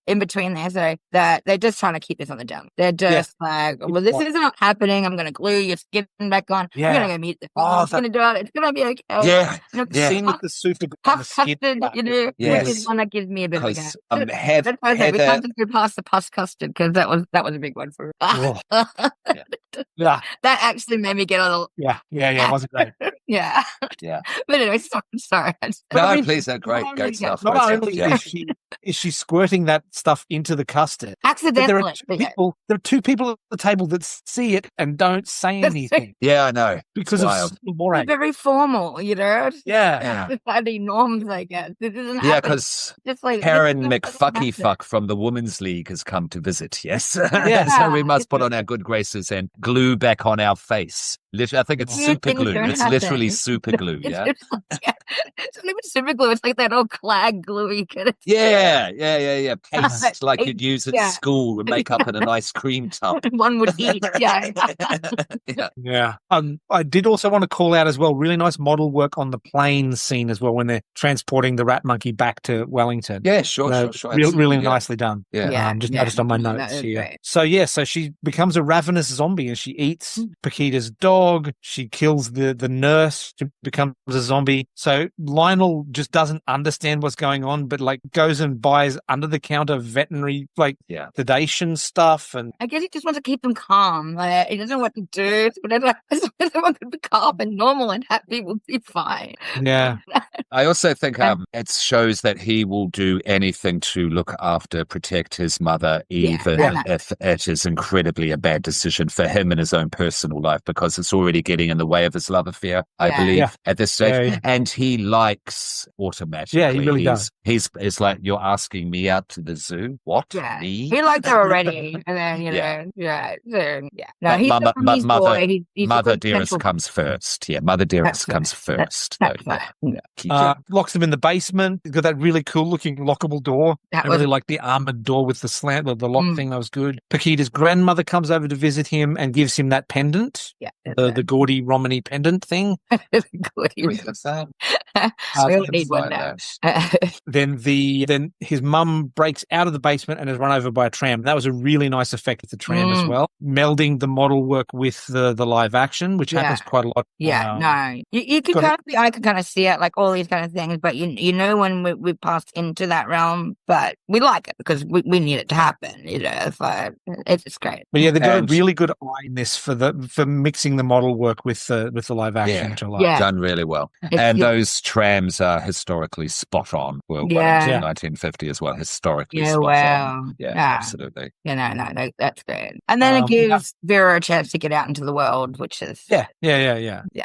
in between there, so that they're just trying to keep this on the down. They're just like, well, this is not happening. I'm going to glue your skin back on. Yeah. You're going to go meet the I'm going to do it. It's going to be okay. Yeah. Scene with the super glue puff custard, yes. one that gives me a bit of a we can't just go past the puff custard, because that was a big one for her. That actually made me get a little. Yeah. It wasn't great. Yeah. But anyway, sorry. No, please, great stuff. Not only is she squirting that stuff into the custard accidentally, there are two people at the table that see it and don't say anything. Yeah, I know, because of it's very formal, Yeah. Society norms, I guess. Because Karen McFuckyfuck from the Women's League has come to visit. Yes, so we must put on our good graces and glue back on our face. I think it's super glue. It's literally super glue. Yeah. It's not even super glue. It's like that old clag gluey kind of. Yeah. Paste like you'd use at school and make up in an ice cream tub. One would eat. Yeah. I did also want to call out as well, really nice model work on the plane scene as well, when they're transporting the rat monkey back to Wellington. Yeah, sure. Really nicely done. Just noticed on my notes here. So she becomes a ravenous zombie, and she eats Paquita's dog. She kills the nurse nurse. She becomes a zombie. So Lionel just doesn't understand what's going on, but like goes and buys under the counter veterinary sedation stuff. And I guess he just wants to keep them calm. Like, he doesn't know what to do. Whatever. I just want them to be calm and normal and happy. Will be fine. Yeah. I also think it shows that he will do anything to look after, protect his mother, even if it is incredibly a bad decision for him in his own personal life, because it's already getting in the way of his love affair, I believe, at this stage. Yeah. And he likes automatically. Yeah, he really does. It's like, you're asking me out to the zoo? What? Yeah. Me? He liked her already. And then, No, he's Mother Dearest comes first. Yeah, Mother Dearest comes first. Locks him in the basement. He's got that really cool looking lockable door. I really like the armored door with the slant, the lock thing. That was good. Paquita's grandmother comes over to visit him and gives him that pendant. Yeah. The Gordy Romany pendant thing. Then his mum breaks out of the basement and is run over by a tram. That was a really nice effect with the tram as well, melding the model work with the live action, which happens quite a lot. You can I can kind of see it, like all these kind of things, but you know when we passed into that realm, but we like it because we need it to happen. It's great. But yeah, they've got a really good eye in this for mixing the model work with the live action, which I like. Yeah, done really well. And those trams are historically spot on. Well, 1950 as well, historically spot on. Yeah, absolutely. No, that's great. And then it gives Vera a chance to get out into the world, which is yeah.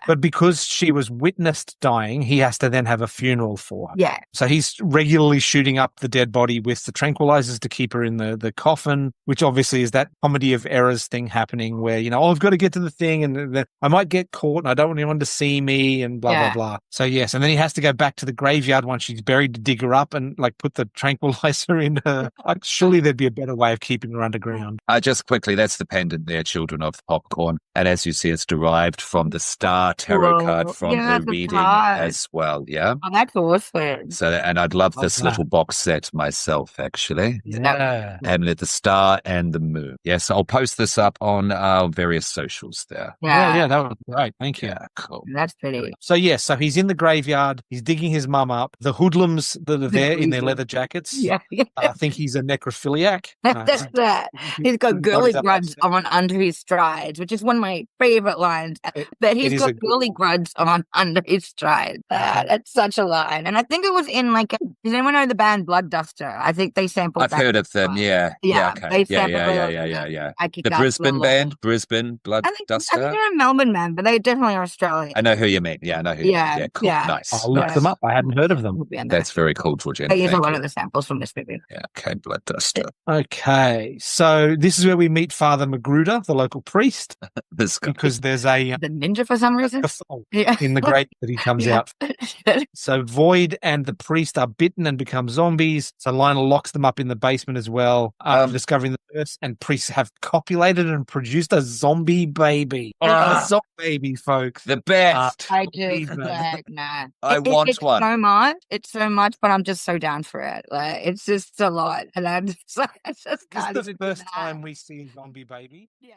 But because she was witnessed dying, he has to then have a funeral for her. Yeah. So he's regularly shooting up the dead body with the tranquilizers to keep her in the coffin, which obviously is that comedy of errors thing happening where, I've got to get to the thing and then I might get caught and I don't want anyone to see me and blah, blah, blah. So yes, and then he has to go back to the graveyard once she's buried to dig her up and like put the tranquilizer in her. Like, surely there'd be a better way of keeping her underground. Just quickly, that's the pendant there, Children of Popcorn. And as you see, it's derived from the Star Tarot card from her reading as well. Yeah. Oh, that's awesome. So, and I'd love this little box set myself, actually. Yeah. Hamlet, the star and the moon. Yes, I'll post this up on our various socials there. Yeah, that was great. Thank you. Yeah, cool. That's pretty. So so he's in the graveyard. He's digging his mum up. The hoodlums that are there in their leather jackets. Yeah. I think he's a necrophiliac. That's that. He's got girly grunts on under his strides, which is one of my favorite lines. But he's got girly grunts on under his strides. That's such a line. And I think it was in does anyone know the band Blood Duster? I think they sampled I've heard of them, yeah. Okay. Yeah. The Brisbane band, Brisbane Blood Duster. I think they're a Melbourne band, but they definitely are Australian. I know who you mean. Yeah, I know who you mean. Yeah, cool. Nice. I'll look them up. I hadn't heard of them. That's very cool, Georgina. They use a lot of the samples from this movie. Yeah, okay, Blood Duster. Okay, so this is where we meet Father Magruder, the local priest, because there's the ninja for some reason in the grate that he comes out. So Void and the priest are bitten and become zombies. So Lionel locks them up in the basement as well after discovering the curse, and priests have copulated and produced a zombie baby. A zombie baby, folks. The best. I do. I want one. It's so much, but I'm just so down for it. It's just a lot, and I'm just can't. This is the first time we see a zombie baby. Yeah.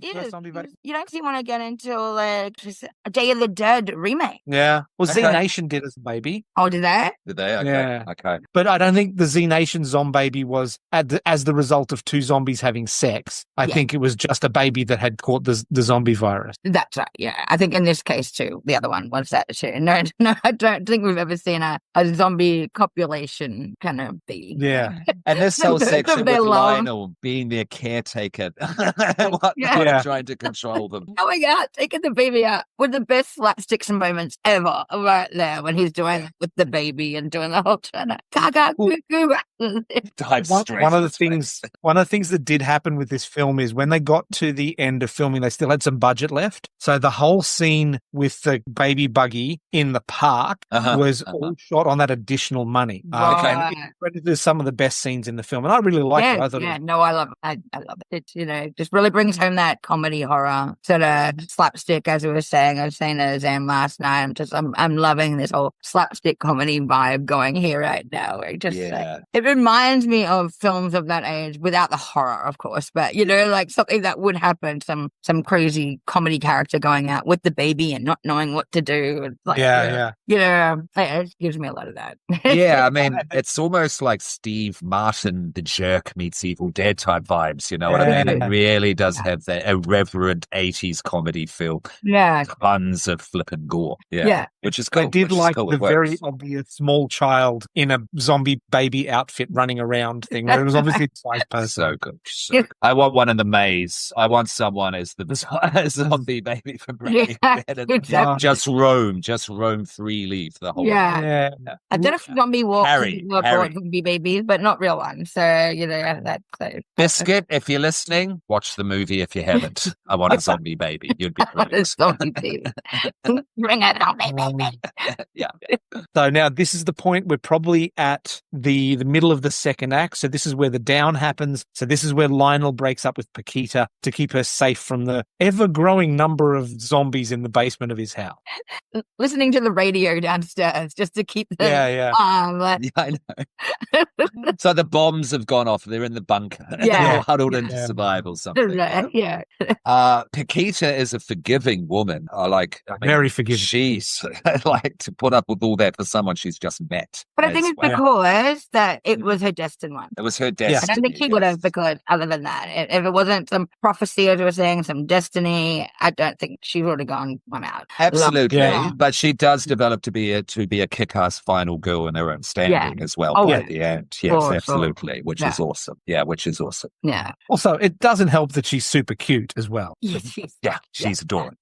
the first zombie baby. You don't see want to get into like a Day of the Dead remake. Yeah. Well, Okay. Z Nation did as a baby. Oh, did they? Did they? Okay. Yeah. Okay. But I don't think the Z Nation zombie was as the result of two zombies having sex. I think it was just a baby that had caught the zombie virus. That's right. Yeah. I think in this case too, the other one was that too. No, I don't think we've ever seen a zombie copulation kind of baby. Yeah. And this whole section with love. Lionel being their caretaker, trying to control them. Oh my God, taking the baby out with the best slapsticks moments ever right there when he's doing it with the baby and doing the whole turn. Gaga, One of the things that did happen with this film is when they got to the end of filming, they still had some budget left. So the whole scene with the baby buggy in the park was all shot on that additional money. Right. There's some of the best scenes in the film, and I really like it. I thought I love it. I love it. It just really brings home that comedy horror sort of slapstick, as we were saying. I was saying to Zam last night. I'm loving this whole slapstick comedy vibe going here right now. It reminds me of films of that age without the horror, of course, but like something that would happen. Some crazy comedy character going out with the baby and not knowing what to do. It gives me a lot of that. Yeah, I mean, it's almost like Steve Martin, the jerk meets Evil Dead type vibes. You know what I mean? It really does have that irreverent 80s comedy feel. Yeah. Tons of flippin' gore. Yeah. Which is cool. I did like the very obvious small child in a zombie baby outfit running around thing. It was obviously a twice person. So good. I want one in the maze. I want someone as the zombie baby from Braindead. Just roam freely for the whole I don't know if zombie walk Harry. zombie babies, but not real ones. So that's close. Biscuit, if you're listening, watch the movie. If you haven't, I want a zombie baby. You'd be brilliant. Zombie baby. Bring a zombie baby. Yeah. So now this is the point we're probably at the middle of the second act. So this is where the down happens. So this is where Lionel breaks up with Paquita to keep her safe from the ever-growing number of zombies in the basement of his house. Listening to the radio downstairs just to keep them I know. So the bombs have gone off. They're in the bunker. They're huddled in to survive or something. Paquita is a forgiving woman. Very forgiving. She's like to put up with all that for someone she's just met. But I think it's because that it was her destined one. It was her destiny. I don't think she would have, because other than that, if it wasn't some prophecy, as we were saying, some destiny, I don't think she would have gone, I'm out. Absolutely. But she does develop to be a kick-ass final girl in her own standing as well by the end. Yes, absolutely. Which is awesome. Yeah, which is awesome. Yeah. Also, it doesn't help that she's super cute as well. She's adorable.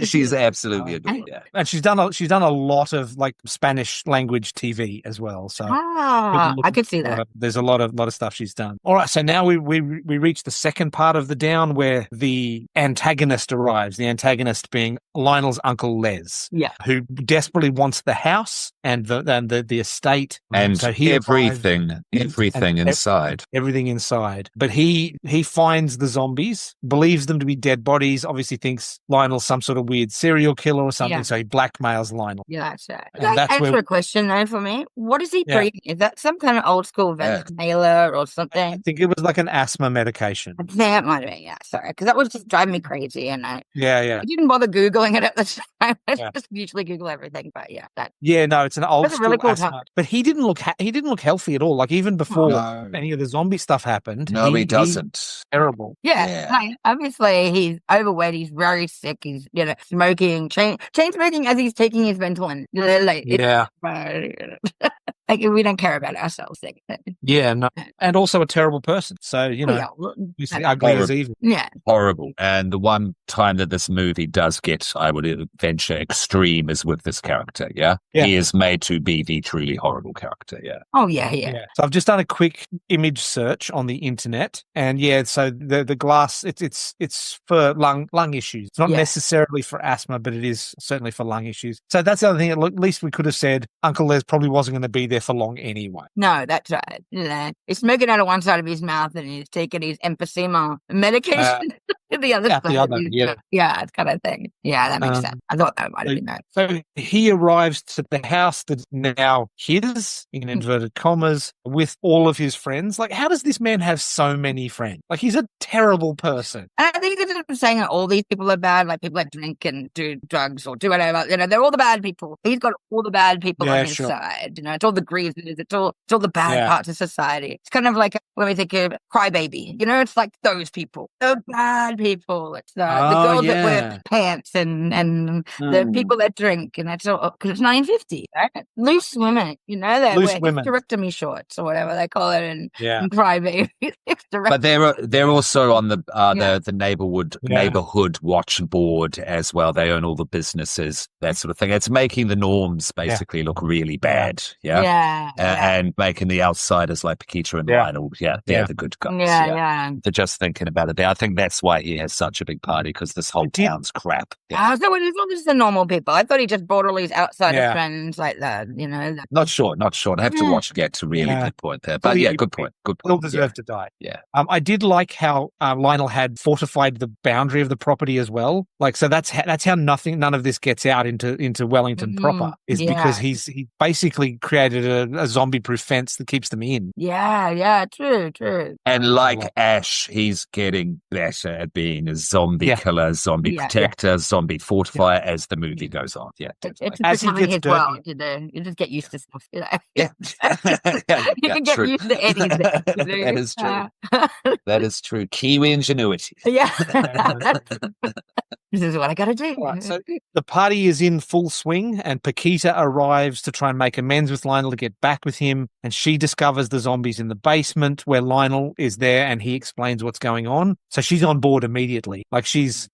She's absolutely adorable. And she's done a lot of like Spanish language TV as well. So I could see that. There's a lot of stuff she's done. All right, so now we reach the second part of the down where the antagonist arrives. The antagonist being Lionel's uncle Les, who desperately wants the house and the estate, and so he everything inside. Everything inside. But he finds the zombies, believes them to be dead bodies. Obviously, thinks Lionel's some sort of weird serial killer or something. So he blackmails Lionel. Yeah, that's right. Answer a question though for me. What is he breathing? Is that some kind of old school inhaler or something? I think it was like an asthma medication. That might have been, sorry, because that was just driving me crazy, and I didn't bother googling it at the time. I just usually Google everything, but it's an old school really cool asthma. time. But he didn't look healthy at all. Like even before any of the zombie stuff happened. No, he doesn't. Terrible. Like, obviously he's overweight. He's very sick. He's smoking, chain smoking as he's taking his Ventolin. Like we don't care about ourselves. And also a terrible person. So he's ugly as evil. Yeah, horrible. And the one time that this movie does get, I would venture, extreme is with this character. He is made to be the truly horrible character. So I've just done a quick image search on the internet, and so the glass it's for lung issues. It's not necessarily for asthma, but it is certainly for lung issues. So that's the other thing. At least we could have said Uncle Les probably wasn't going to be there for long anyway. No, that's right. He's smoking out of one side of his mouth and he's taking his emphysema medication. The other side. the other, Yeah, it's kind of thing. Yeah, that makes sense. I thought that might have been that. So he arrives to the house that's now his, in inverted commas, with all of his friends. Like, how does this man have so many friends? Like, he's a terrible person. And I think they're saying that all these people are bad, like people that drink and do drugs or do whatever. They're all the bad people. He's got all the bad people on his side. It's all the grievers. It's all the bad parts of society. It's kind of like when we think of Crybaby. It's like those people. The bad people. It's the girls that wear pants and the people that drink, and that's all because it's 1950, right? Loose women, they wear hysterectomy shorts or whatever they call it in Crybaby. But they're also on the neighborhood watch board as well. They own all the businesses, that sort of thing. It's making the norms basically look really bad. And making the outsiders like Paquita and Lionel, they're the good guys. They're just thinking about it there. I think that's why he has such a big party, because this whole town's crap. So it's not just the normal people. I thought he just brought all these outsider friends like that, Not sure. I have to watch again to really pinpoint there. But good point. He'll deserve to die. Yeah. I did like how Lionel had fortified the boundary of the property as well. Like, so that's how none of this gets out into Wellington proper, is because he basically created a zombie-proof fence that keeps them in. Yeah, true. And like Ash, he's getting better at being a zombie killer, zombie protector, zombie fortifier as the movie goes on. Yeah, it's becoming his world. You just get used to stuff. You can get used to anything. That is true. That is true. Kiwi ingenuity. Yeah. This is what I got to do. Right, so the party is in full swing, and Paquita arrives to try and make amends with Lionel to get back with him. And she discovers the zombies in the basement where Lionel is there, and he explains what's going on. So she's on board immediately. Like, she's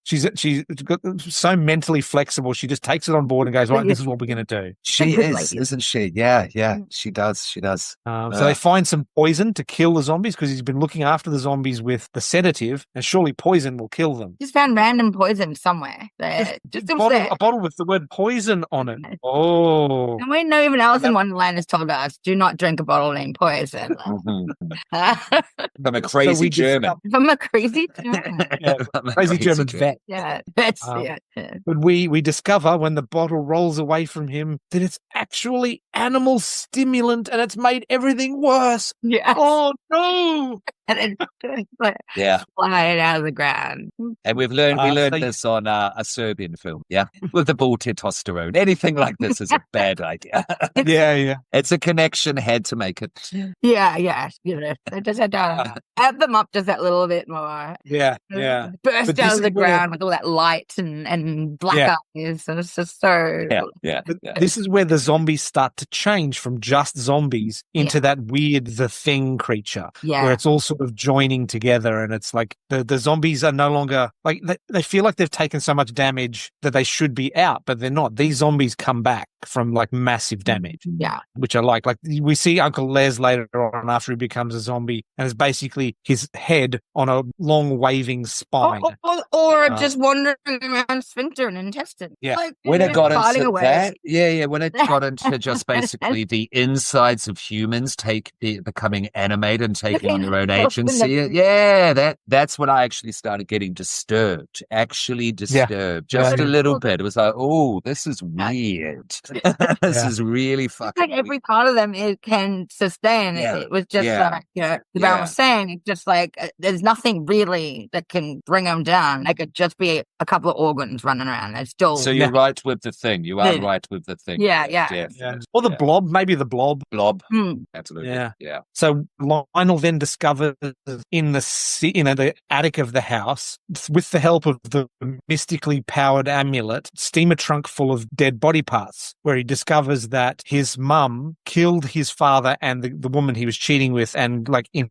so mentally flexible. She just takes it on board and goes, right, this is what we're going to do. She is, isn't she? Yeah, she does. So they find some poison to kill the zombies, because he's been looking after the zombies with the sedative, and surely poison will kill them. Just found random poison somewhere. Just a bottle with the word poison on it. Oh. And we know even Alice in Wonderland has told us, do not drink a bottle named poison. From a crazy German. From a crazy German. Crazy German vet. Yeah. But we discover when the bottle rolls away from him that it's actually animal stimulant, and it's made everything worse. Yeah. Oh, no. And then flying out of the ground. And we learned this on a Serbian film, with the bull testosterone. Anything like this is a bad idea. It's a connection, had to make it. Yeah. It just had to add them up just that little bit more. Burst out of the ground with all that light and black eyes. So it's just so... This is where the zombies start to change from just zombies into that weird The Thing creature, where it's all sort of joining together, and it's like the zombies are no longer like they feel like they've taken so much damage that they should be out, but they're not. These zombies come back from like massive damage, which I like we see Uncle Les later on after he becomes a zombie, and it's basically his head on a long waving spine, or just wandering around sphincter and intestine. When it got into that, when it got into just basically the insides of humans becoming animated and taking on their own agency. That's when I actually started getting disturbed. Just a little bit. It was like, oh, this is weird. This is really fucking like every part of them can sustain. It was just like, the Baron was saying, it's just like there's nothing really that can bring them down. It could just be a couple of organs running around. It's still. So you're right with the thing. You are right with the thing. Yeah. Or the blob, maybe the blob. Absolutely. Yeah. So Lionel then discovers in the attic of the house, with the help of the mystically powered amulet, steamer trunk full of dead body parts, where he discovers that his mum killed his father and the woman he was cheating with, and like in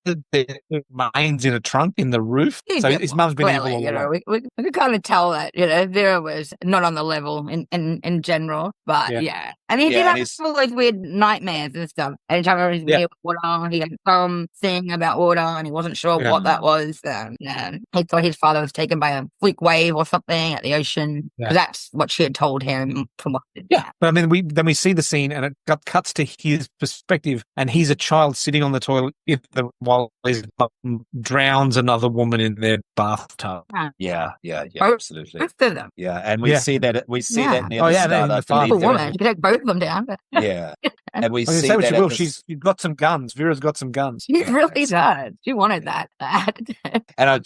their minds in a trunk in the roof. So his mum's been evil all along. We could kind of tell that Vera was not on the level in general, but And he did have all those weird nightmares and stuff. Anytime he was near water, he had some thing about water and he wasn't sure what that was. He thought his father was taken by a freak wave or something at the ocean. Because that's what she had told him from what But I mean, then we see the scene and it cuts to his perspective and he's a child sitting on the toilet while his mum drowns another woman in their bathtub. Yeah, absolutely. Both of them. Yeah, and we see that near the start. I believe woman. You can take both of them down. Yeah. And we see say what that you will. She's got some guns. Vera's got some guns. She really does. She wanted that.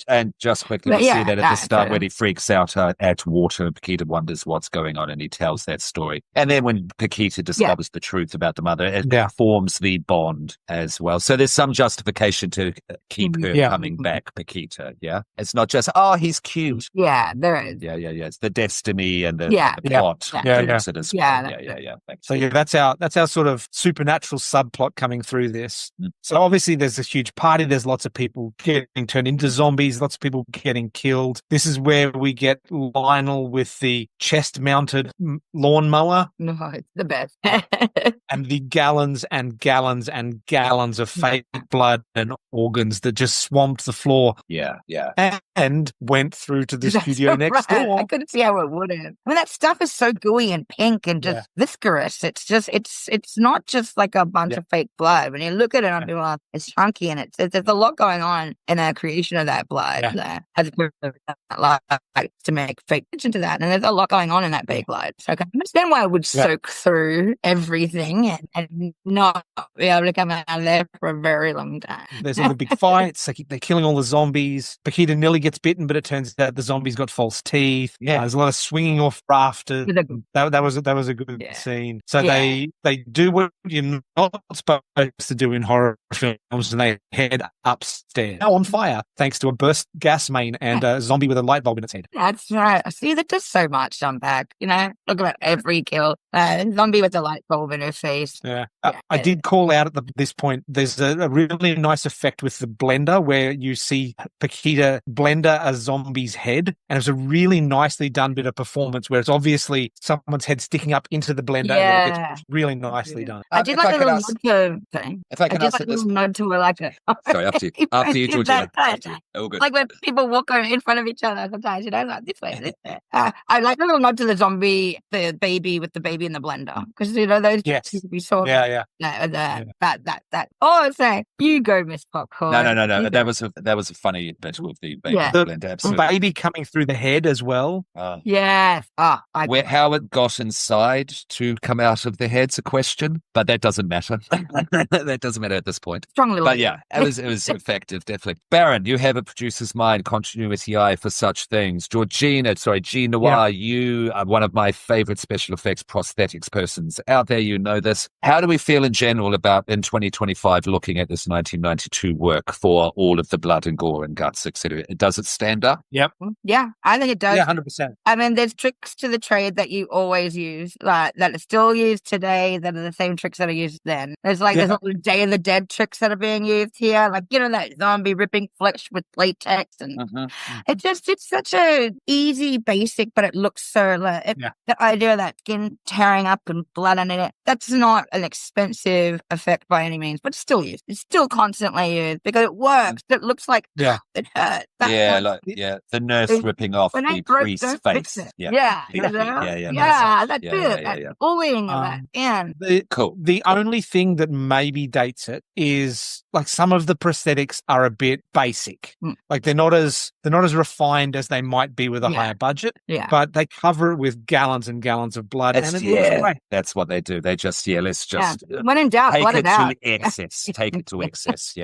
and just quickly, we see that at the start when he freaks out at water, Paquita wonders what's going on and he tells that story. And then when Paquita discovers the truth about the mother, it forms the bond as well. So there's some justification to keep her coming back, Paquita. Yeah. It's not just, he's cute. Yeah, there is. Yeah. It's the destiny and the plot. Yeah. So that's our sort of supernatural subplot coming through this. So obviously there's a huge party. There's lots of people getting turned into zombies, lots of people getting killed. This is where we get Lionel with the chest-mounted lawnmower. No, it's the best. And the gallons and gallons and gallons of fake blood and organs that just swamped the floor. Yeah. And went through to the studio next door. I couldn't see how it wouldn't. I mean, that stuff is so gooey and pink and just viscous. It's just, it's not just like a bunch of fake blood. When you look at it, I'm like, it's chunky and there's a lot going on in the creation of that blood. As like to make fake attention to that. And there's a lot going on in that fake blood. So I can understand why I would soak through everything and not be able to come out of there for a very long time. There's all the big fights. They're killing all the zombies. Paquita nearly gets bitten, but it turns out the zombies got false teeth. There's a lot of swinging off rafters. That was a good scene. So they do what you're not supposed to do in horror films, and they head upstairs. Now on fire, thanks to a burst gas main and a zombie with a light bulb in its head. That's right. See, that does so much to unpack. Look at every kill. Zombie with a light bulb in her face. I did call out at this point, there's a really nice effect with the blender where you see Paquita blender a zombie's head, and it's a really nicely done bit of performance where it's obviously someone's head sticking up into the blender. It's really nicely done. I did like a little nod to if I can ask this, nod to like a sorry, after you, Georgina. Oh, good. Like when people walk in front of each other sometimes, like this way. I like a little nod to the zombie, the baby with the baby in the blender, because those we saw. That. Oh, say you go, Miss Popcorn. No. That was a funny bit with the baby blender. Absolutely. Baby coming through the head as well. Yes. How it got inside to come out of the head's a question, but that doesn't matter. That doesn't matter at this point. Strong little. But it was effective, definitely. Baron, you have a producer's mind, continuity eye for such things. Jean Noir, you are one of my favorite special effects prosthetics persons out there. You know this. How do we feel in general about in 2025 looking at this 1992 work for all of the blood and gore and guts, etc.? Does it stand up? Yep. Yeah, I think it does. Yeah, 100%. I mean, there's tricks to the trade that you always use, like that are still used today, that are the same tricks that are used then. There's all the Day of the Dead tricks that are being used here, like that zombie ripping flesh with latex, and it's such a easy, basic, but it looks so the idea of that skin tearing up and blood under it. That's not an expensive effect by any means, but it's still used. It's still constantly used because it works. It looks like it hurt. The nurse ripping off the priest's face. That's it. That bullying of that. Cool. The only thing that maybe dates it is like some of the prosthetics are a bit basic. Like they're not as refined as they might be with a higher budget. But they cover it with gallons and gallons of blood. That's what they do. They just let's just when in doubt, take it to excess. Take it to excess.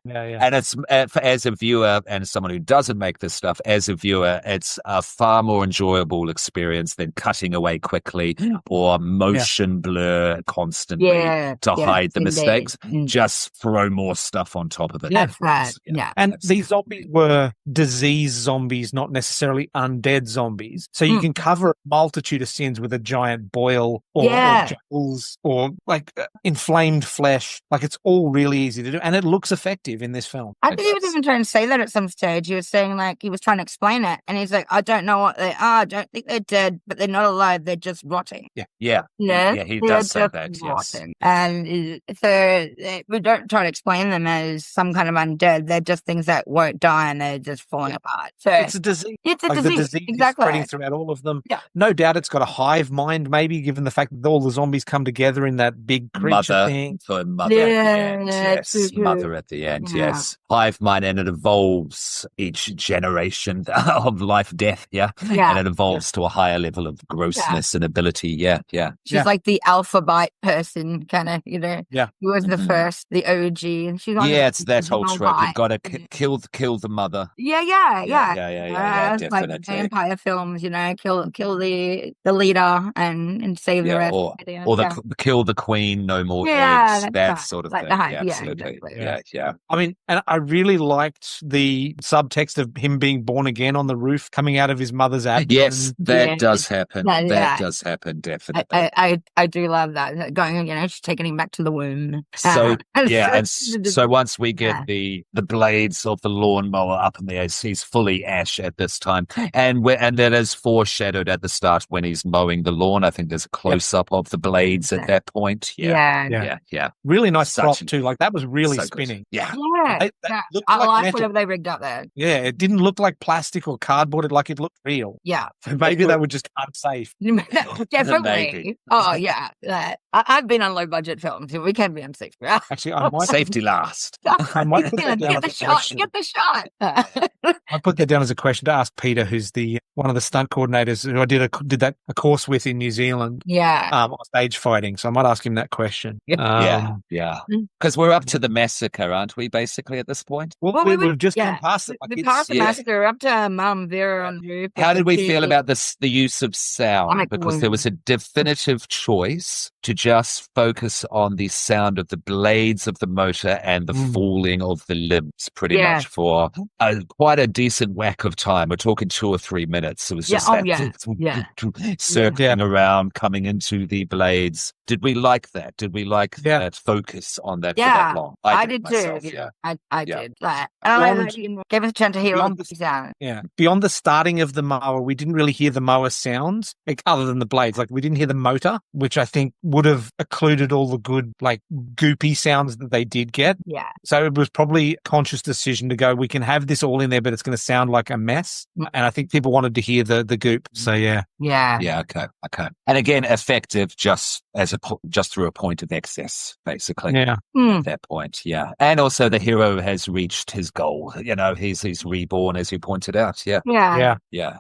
And it's as a viewer and someone who doesn't make this stuff, as a viewer, it's a far more enjoyable experience than cutting away quickly or motion blur constantly to hide the mistakes. Just throw more stuff on top of it. That's right. And these zombies were disease zombies, not necessarily undead zombies. So you can cover a multitude of sins with a giant boil or jewels or like inflamed flesh. Like, it's all really easy to do, and it looks effective in this film. I think he was even trying to say that at some stage. He was saying, like, he was trying to explain it, and he's like, I don't know what they are. I don't think they're dead, but they're not alive. They're just rotting. Yeah, he does say that, yes. And so we don't try to explain them as some kind of undead. They're just things that won't die, and they're just falling apart. So it's a disease. It's a like disease. The disease Exactly. is spreading throughout all of them. Yeah. No doubt it's got a hive mind, maybe, given the fact that all the zombies come together in that big creature thing. For mother at the end, yes. Mother at the end, yes. Hive mind, and it evolves each generation of life, death, and it evolves to a higher level of grossness and ability, She's like the alpha bite person, kind of, you know. Yeah. Who was the first, the OG. And she's on it's that whole trope. You've got to kill the mother. Yeah, definitely. Like vampire films, you know, kill the leader and save the rest. Or kill the queen, no more eggs, that sort of like thing. Absolutely. Exactly. I mean, and I really liked the subtext of him being born again on the roof, coming out of his mother's abdomen. Yes, that does happen. That does happen, definitely. I do love that. Going, you know, she's taking him back to the womb. So and so once we get the blades of the lawnmower up in the air, he's fully ash at this time, and that is foreshadowed at the start when he's mowing the lawn. I think there's a close up of the blades at that point. Yeah. Really nice prop too. Like, that was really spinning. Yeah. I like whatever they rigged up there. Yeah, it didn't look like plastic or cardboard. It looked real. Yeah. So maybe they were just unsafe. Definitely. Maybe. Oh yeah. I've been on low budget films. We can be unsafe. Actually, I might safety last. I might put that down Get the shot. I put that down as a question to ask Peter, who's one of the stunt coordinators who I did a course with in New Zealand. On stage fighting. So I might ask him that question. Because we're up to the massacre, aren't we? Basically, at this point. Well, we've just come past it. We passed the massacre up to Mum Vera on the roof. How did we feel about the use of sound? Because there was a definitive choice to just focus on the sound of the blades of the motor and the falling of the limbs, pretty much for quite a decent whack of time. We're talking 2 or 3 minutes. It was just circling around, coming into the blades. Did we like that? Did we like that focus on that for that long? I did myself, too. I did. Gave us a chance to hear all the sound. Yeah. Beyond the starting of the mower, we didn't really hear the mower sounds, other than the blades. Like, we didn't hear the motor, which I think would have occluded all the good, like, goopy sounds that they did get. Yeah. So it was probably a conscious decision to go, we can have this all in there, but it's going to sound like a mess. And I think people wanted to hear the goop. So, Yeah. Okay. And again, effective just through a point of excess, basically. Yeah. At that point, and also the hero has reached his goal. You know, he's reborn, as you pointed out. Yeah,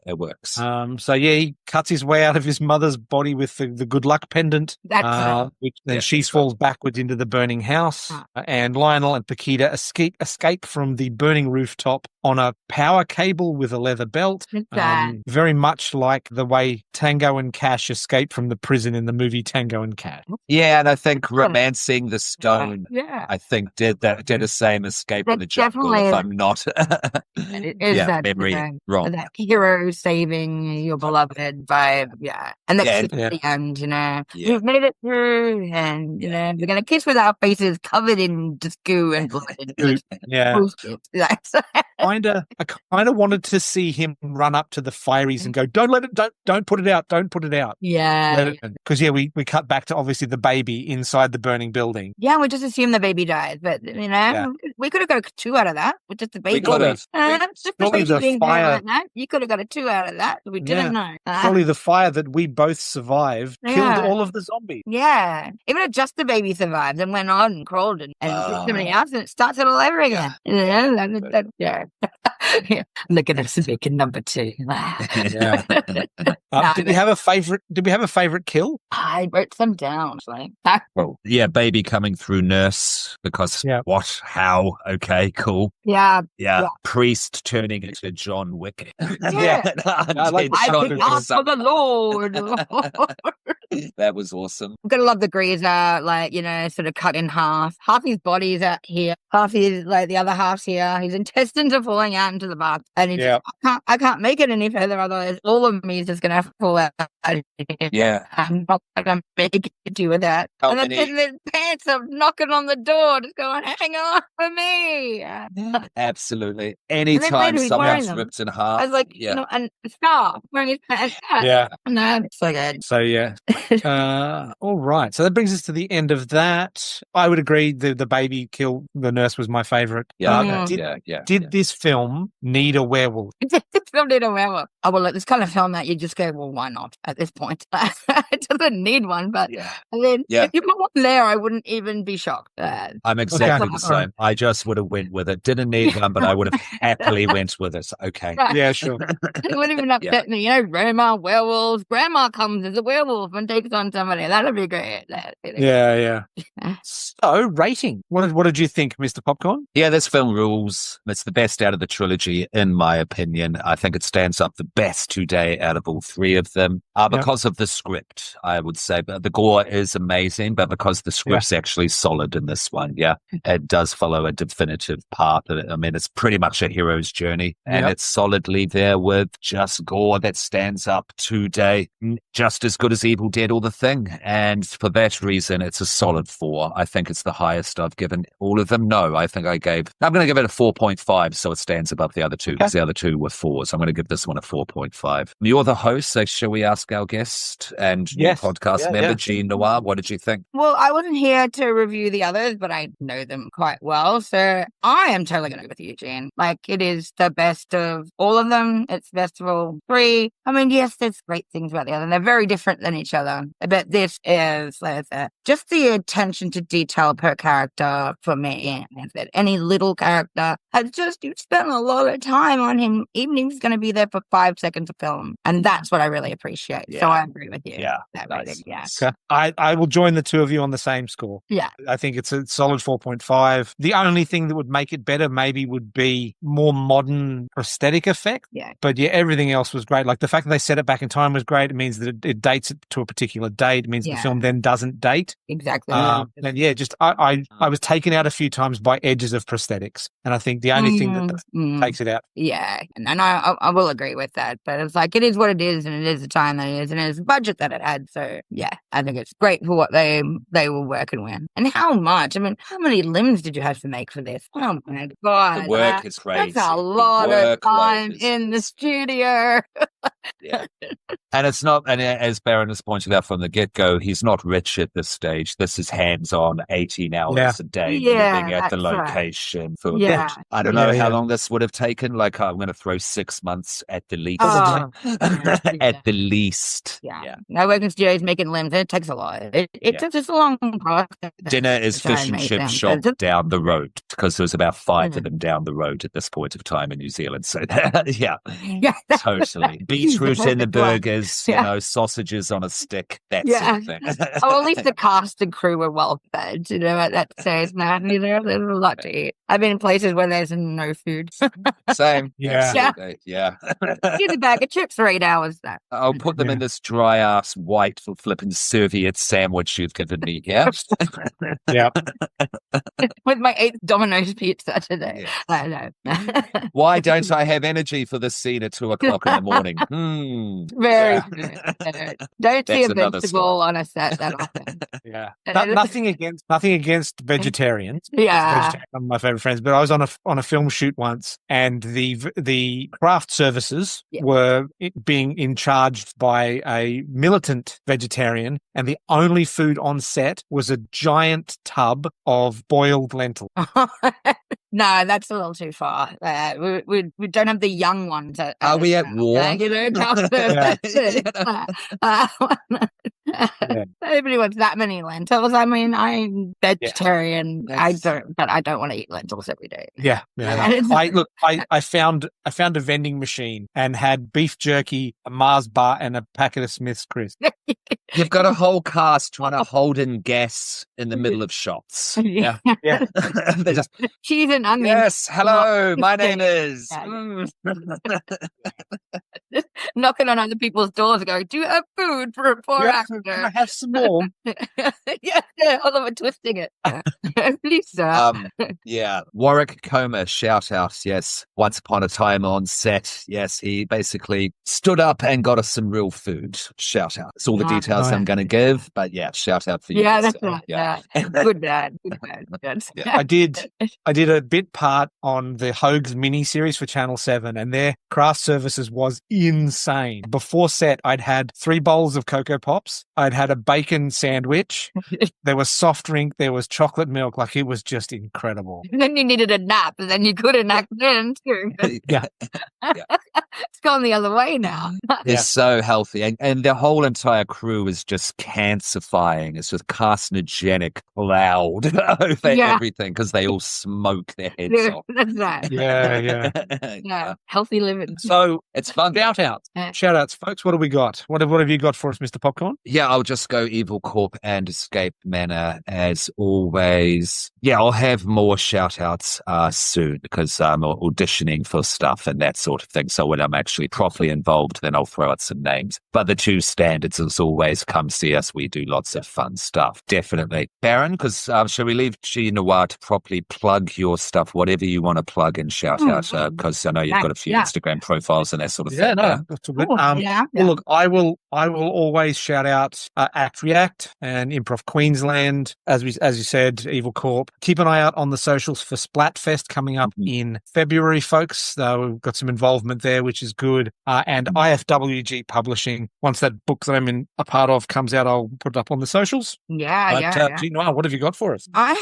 it works. So he cuts his way out of his mother's body with the good luck pendant. That's which then she falls backwards into the burning house, and Lionel and Paquita escape from the burning rooftop on a power cable with a leather belt. Very much like the way Tango and Cash escape from the prison in the movie Tango and Cash. Yeah, and I think Romancing the Stone, I think did the same escape in the jungle, if I'm not memory wrong. That hero saving your beloved vibe, and that's at the end, you know. We've made it through, and you know, we're gonna kiss with our faces covered in just goo and blood. I kind of wanted to see him run up to the fireys and go, don't put it out. Yeah. Because we cut back to obviously the baby inside the burning building. Yeah, we just assume the baby died, but you know, we could have got a 2 out of that with just the baby. We could have. You could have got a 2 out of that. We didn't know. Surely the fire that we both survived killed all of the zombies. Yeah. Even if just the baby survived and went on and crawled and somebody else, and it starts it all over again. Look at us making number 2. Did we have a favorite kill? I wrote some down. Well, baby coming through nurse because what? How? Okay, cool. Yeah. Priest turning into John Wick. I like for the Lord. That was awesome. I'm gonna love the greaser, like, you know, sort of cut in half. Half his body's out here, half his the other half's here. His intestines are falling out into the bath, and he's I can't make it any further, otherwise all of me is just gonna fall out. Yeah. I'm not gonna make it do with that. How and many- then the pants are knocking on the door, just going, hang on for me. Absolutely. then Anytime later he's wearing someone's them. ripped in half. I was like, yeah. and a scarf, wearing his pants. Yeah. No, it's so good. So yeah. All right. So that brings us to the end of that. I would agree the baby kill the nurse was my favorite. Yeah. Did yeah. this film need a werewolf? This film did a werewolf. Oh, well, this kind of film that you just go, well, why not at this point? It doesn't need one, but and then if you put one there, I wouldn't even be shocked. I'm exactly the same. I just would have went with it. Didn't need one, but I would have happily went with it. Okay. Right. Yeah, sure. It wouldn't even upset me. You know, Roma, werewolves. Grandma comes as a werewolf and takes on somebody. That'd be great. Yeah. So, rating. What did you think, Mr. Popcorn? Yeah, this film rules. It's the best out of the trilogy, in my opinion. I think it stands up the best today out of all three of them. Because of the script, I would say. But the gore is amazing, but because the script's actually solid in this one, it does follow a definitive path. I mean, it's pretty much a hero's journey, and it's solidly there with just gore that stands up today, just as good as Evil Dead or The Thing. And for that reason, it's a solid 4. I think it's the highest I've given all of them. No, I think I'm going to give it a 4.5, so it stands above the other two, because the other two were 4s. I'm going to give this one a 4.5. You're the host, so shall we ask our guest and new podcast member, Jean Noir, what did you think? Well, I wasn't here to review the others, but I know them quite well, so I am totally going to go with you, Jean. Like, it is the best of all of them. It's best of all 3. I mean, yes, there's great things about the other, and they're very different than each other, but this is just the attention to detail per character for me. And that any little character has just, you spent a lot of time on him, even if he's going to be there for 5 seconds of film, and that's what I really appreciate. So I agree with you. Okay. I will join the two of you on the same score. Yeah. I think it's a solid 4.5. The only thing that would make it better maybe would be more modern prosthetic effect. Yeah. But everything else was great. Like the fact that they set it back in time was great. It means that it dates it to a particular date. It means the film then doesn't date. Exactly. And I was taken out a few times by edges of prosthetics. And I think the only thing that takes it out. Yeah. And I will agree with that. But it's like, it is what it is, and it is the time that it is, and it is the budget that it had. So yeah, I think it's great for what they were working with. And how much? I mean, how many limbs did you have to make for this? Oh my God. The work is crazy. That's a lot of time in the studio. And it's not, and as Baron has pointed out from the get-go, he's not rich at this stage. This is hands-on, 18 hours a day, living at the location. For I don't know how long this would have taken. Like, I'm going to throw 6 months at the least. At the least. Yeah. I work in studios making limbs, and it takes a lot. It took just a long process. Dinner is fish and chip shop down the road, because there was about 5 of them down the road at this point of time in New Zealand. So, totally. Beetroot in the burgers, sausages on a stick, that sort of thing. At least the cast and crew were well fed, at that stage. Now, there's a lot to eat. I've been in places where there's no food. Same. Yeah. Here's a bag of chips for 8 hours. Though. I'll put them in this dry-ass white flipping serviette sandwich you've given me, yeah? With my 8th Domino's pizza today. I know. Why don't I have energy for this scene at 2 o'clock in the morning? Very good. Don't see a vegetable on a set that often. Nothing against vegetarians. Vegetarians are my favorite friends, but I was on a film shoot once, and the craft services were being in charged by a militant vegetarian, and the only food on set was a giant tub of boiled lentils. No, that's a little too far. We don't have the young ones. Are we at war? Nobody wants that many lentils. I mean, I'm vegetarian. I don't want to eat lentils every day. I found a vending machine and had beef jerky, a Mars bar, and a packet of Smith's crisps. You've got a whole cast trying to hold in gas in the middle of shots. They're just cheese and onions. Yes, hello, my name is. Knocking on other people's doors, going, "Do you have food for actor? Can I have some more?" Yes. all of it twisting it. Please, sir. Yeah. Warwick Comer, shout out. Yes. Once upon a time on set. Yes. He basically stood up and got us some real food. Shout out. It's all the details I'm going to give, but yeah, shout out for you. Yeah, that's right. Yeah. Good dad. Good dad. Yeah. I did a bit part on the Hogues mini-series for Channel 7, and their craft services was insane. Before set, I'd had 3 bowls of Cocoa Pops. I'd had a bacon sandwich. There was soft drink. There was chocolate milk. Like, it was just incredible. And then you needed a nap, and then you couldn't act then too. Yeah. It's gone the other way now. It's so healthy. And the whole entire crew is just cancerfying. It's just carcinogenic cloud over everything because they all smoke their heads off. That's right. Yeah. Healthy living. So it's fun. Shout outs, folks. What have we got? What have you got for us, Mr. Popcorn? Yeah, I'll just go Evil Corp and Escape Manor as always. Yeah, I'll have more shout outs soon because I'm auditioning for stuff and that sort of thing. So when I'm actually properly involved, then I'll throw out some names. But the 2 standards as always, come see us. We do lots of fun stuff. Definitely. Baron, because shall we leave G Noir to properly plug your stuff, whatever you want to plug and shout out, because I know you've got a few Instagram profiles and that sort of thing. No, that's all good. Well, look, I will always shout out Act React and Improv Queensland, as you said, Evil Corp. Keep an eye out on the socials for Splatfest coming up in February, folks. We've got some involvement there, which is good. And IFWG Publishing. Once that book that I'm a part of comes out, I'll put it up on the socials. Gee, Noah, what have you got for us? I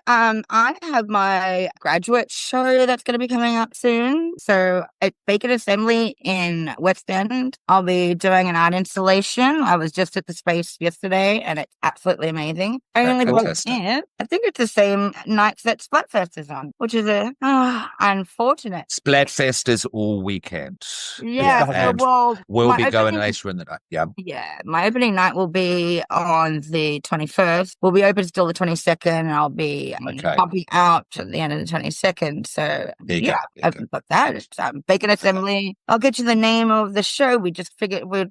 have my graduate show that's going to be coming up soon. So at Bacon Assembly in West End, I'll be doing an art installation. I was just at the space yesterday, and it's absolutely amazing. I think it's the same nights that Splatfest is on, which is unfortunate. Splatfest is all weekend. Yeah, we'll be going later in the night. Yeah, my opening night will be on the 21st. We'll be open till the 22nd, and I'll be popping out at the end of the 22nd. So I've got that. It's Bacon Assembly. I'll get you the name of the show. We're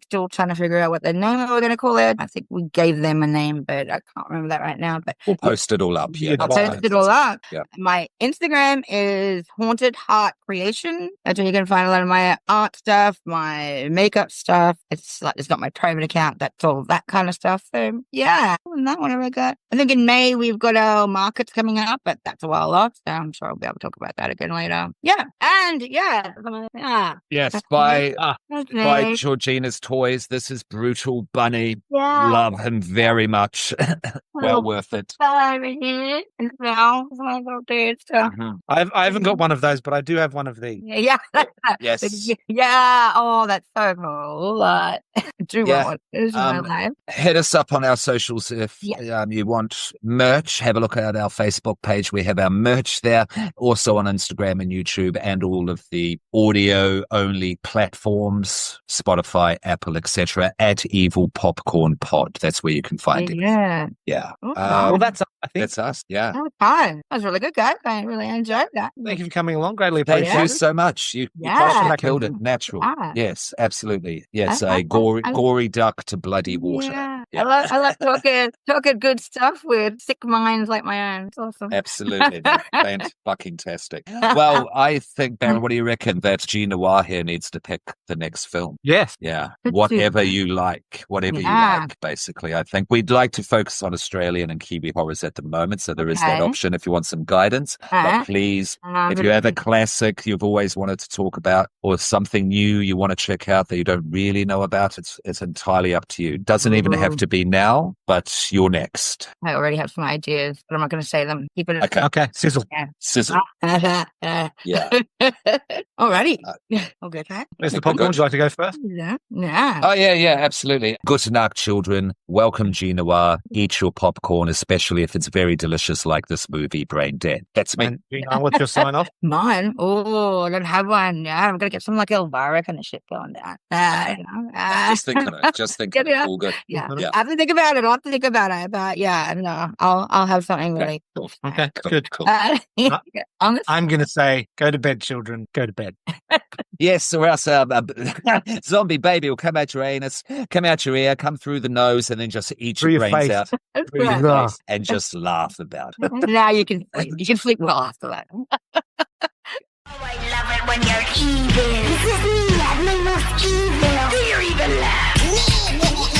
still trying to figure out what the name we're going to call it. I think we gave them a name, but I can't remember that right now. But we'll post it all up. I'll post it all up. Yeah. My Instagram is Haunted Heart Creation. That's where you can find a lot of my art stuff, my makeup stuff. It's got my private account. That's all that kind of stuff. So yeah, that one I got. I think in May we've got our markets coming up, but that's a while off. So I'm sure I'll be able to talk about that again later. Yeah, and yes, by Georgina's Toys. This is Brutal Bunny. Yeah. Love him very much. Well worth it. I haven't got one of those, but I do have one of these. Yeah. Yes. Yeah. Oh, that's so cool. Do want one. Hit us up on our socials if you want merch. Have a look at our Facebook page. We have our merch there. Also on Instagram and YouTube and all of the audio-only platforms, Spotify, Apple, etc. at Evil Popcorn Pod. That's where you can find it. Yeah. Well, that's I think that's us. Yeah. That was fun. That was really good, guys. I really enjoyed that. Thank you for coming along. Greatly appreciate it. Thank you so much. You killed it. Natural. Yes, absolutely. Yes, a gory duck to bloody water. Yeah. I like talking good stuff with sick minds like my own. It's awesome. Absolutely. Fantastic. Well, I think, Baron, what do you reckon? That G Noir here needs to pick the next film. Yes. Yeah. Whatever you like. Whatever you like, basically. I think we'd like to focus on Australian and Kiwi horrors at the moment, so there is that option if you want some guidance. But please, if you have a classic you've always wanted to talk about or something new you want to check out that you don't really know about, it's entirely up to you. Doesn't even have to be now, but you're next. I already have some ideas, but I'm not going to say them. Keep it. Okay. Sizzle. Yeah. Sizzle. Yeah. Alrighty. Okay. Mr. Popcorn, would you like to go first? Yeah. Oh, yeah, absolutely. Good night, children. Welcome, G Noir. Eat your popcorn, especially if it's very delicious like this movie, Braindead. That's me. And Gina, what's your sign off? Mine? Oh, I don't have one. Yeah, I'm going to get some like Elvira kind of shit going down. Just thinking it. All good. Yeah. I have to think about it. But yeah, no, I'll have something really cool. Okay, cool. I'm going to say, go to bed, children. Go to bed. Yes, or else zombie baby will come out your anus, come out your ear, come through the nose, and then just eat your brains out through your face and just laugh about it. Now you can sleep. You can sleep well after that. I love it when you're evil. This is me at my most evil. Do you even laugh?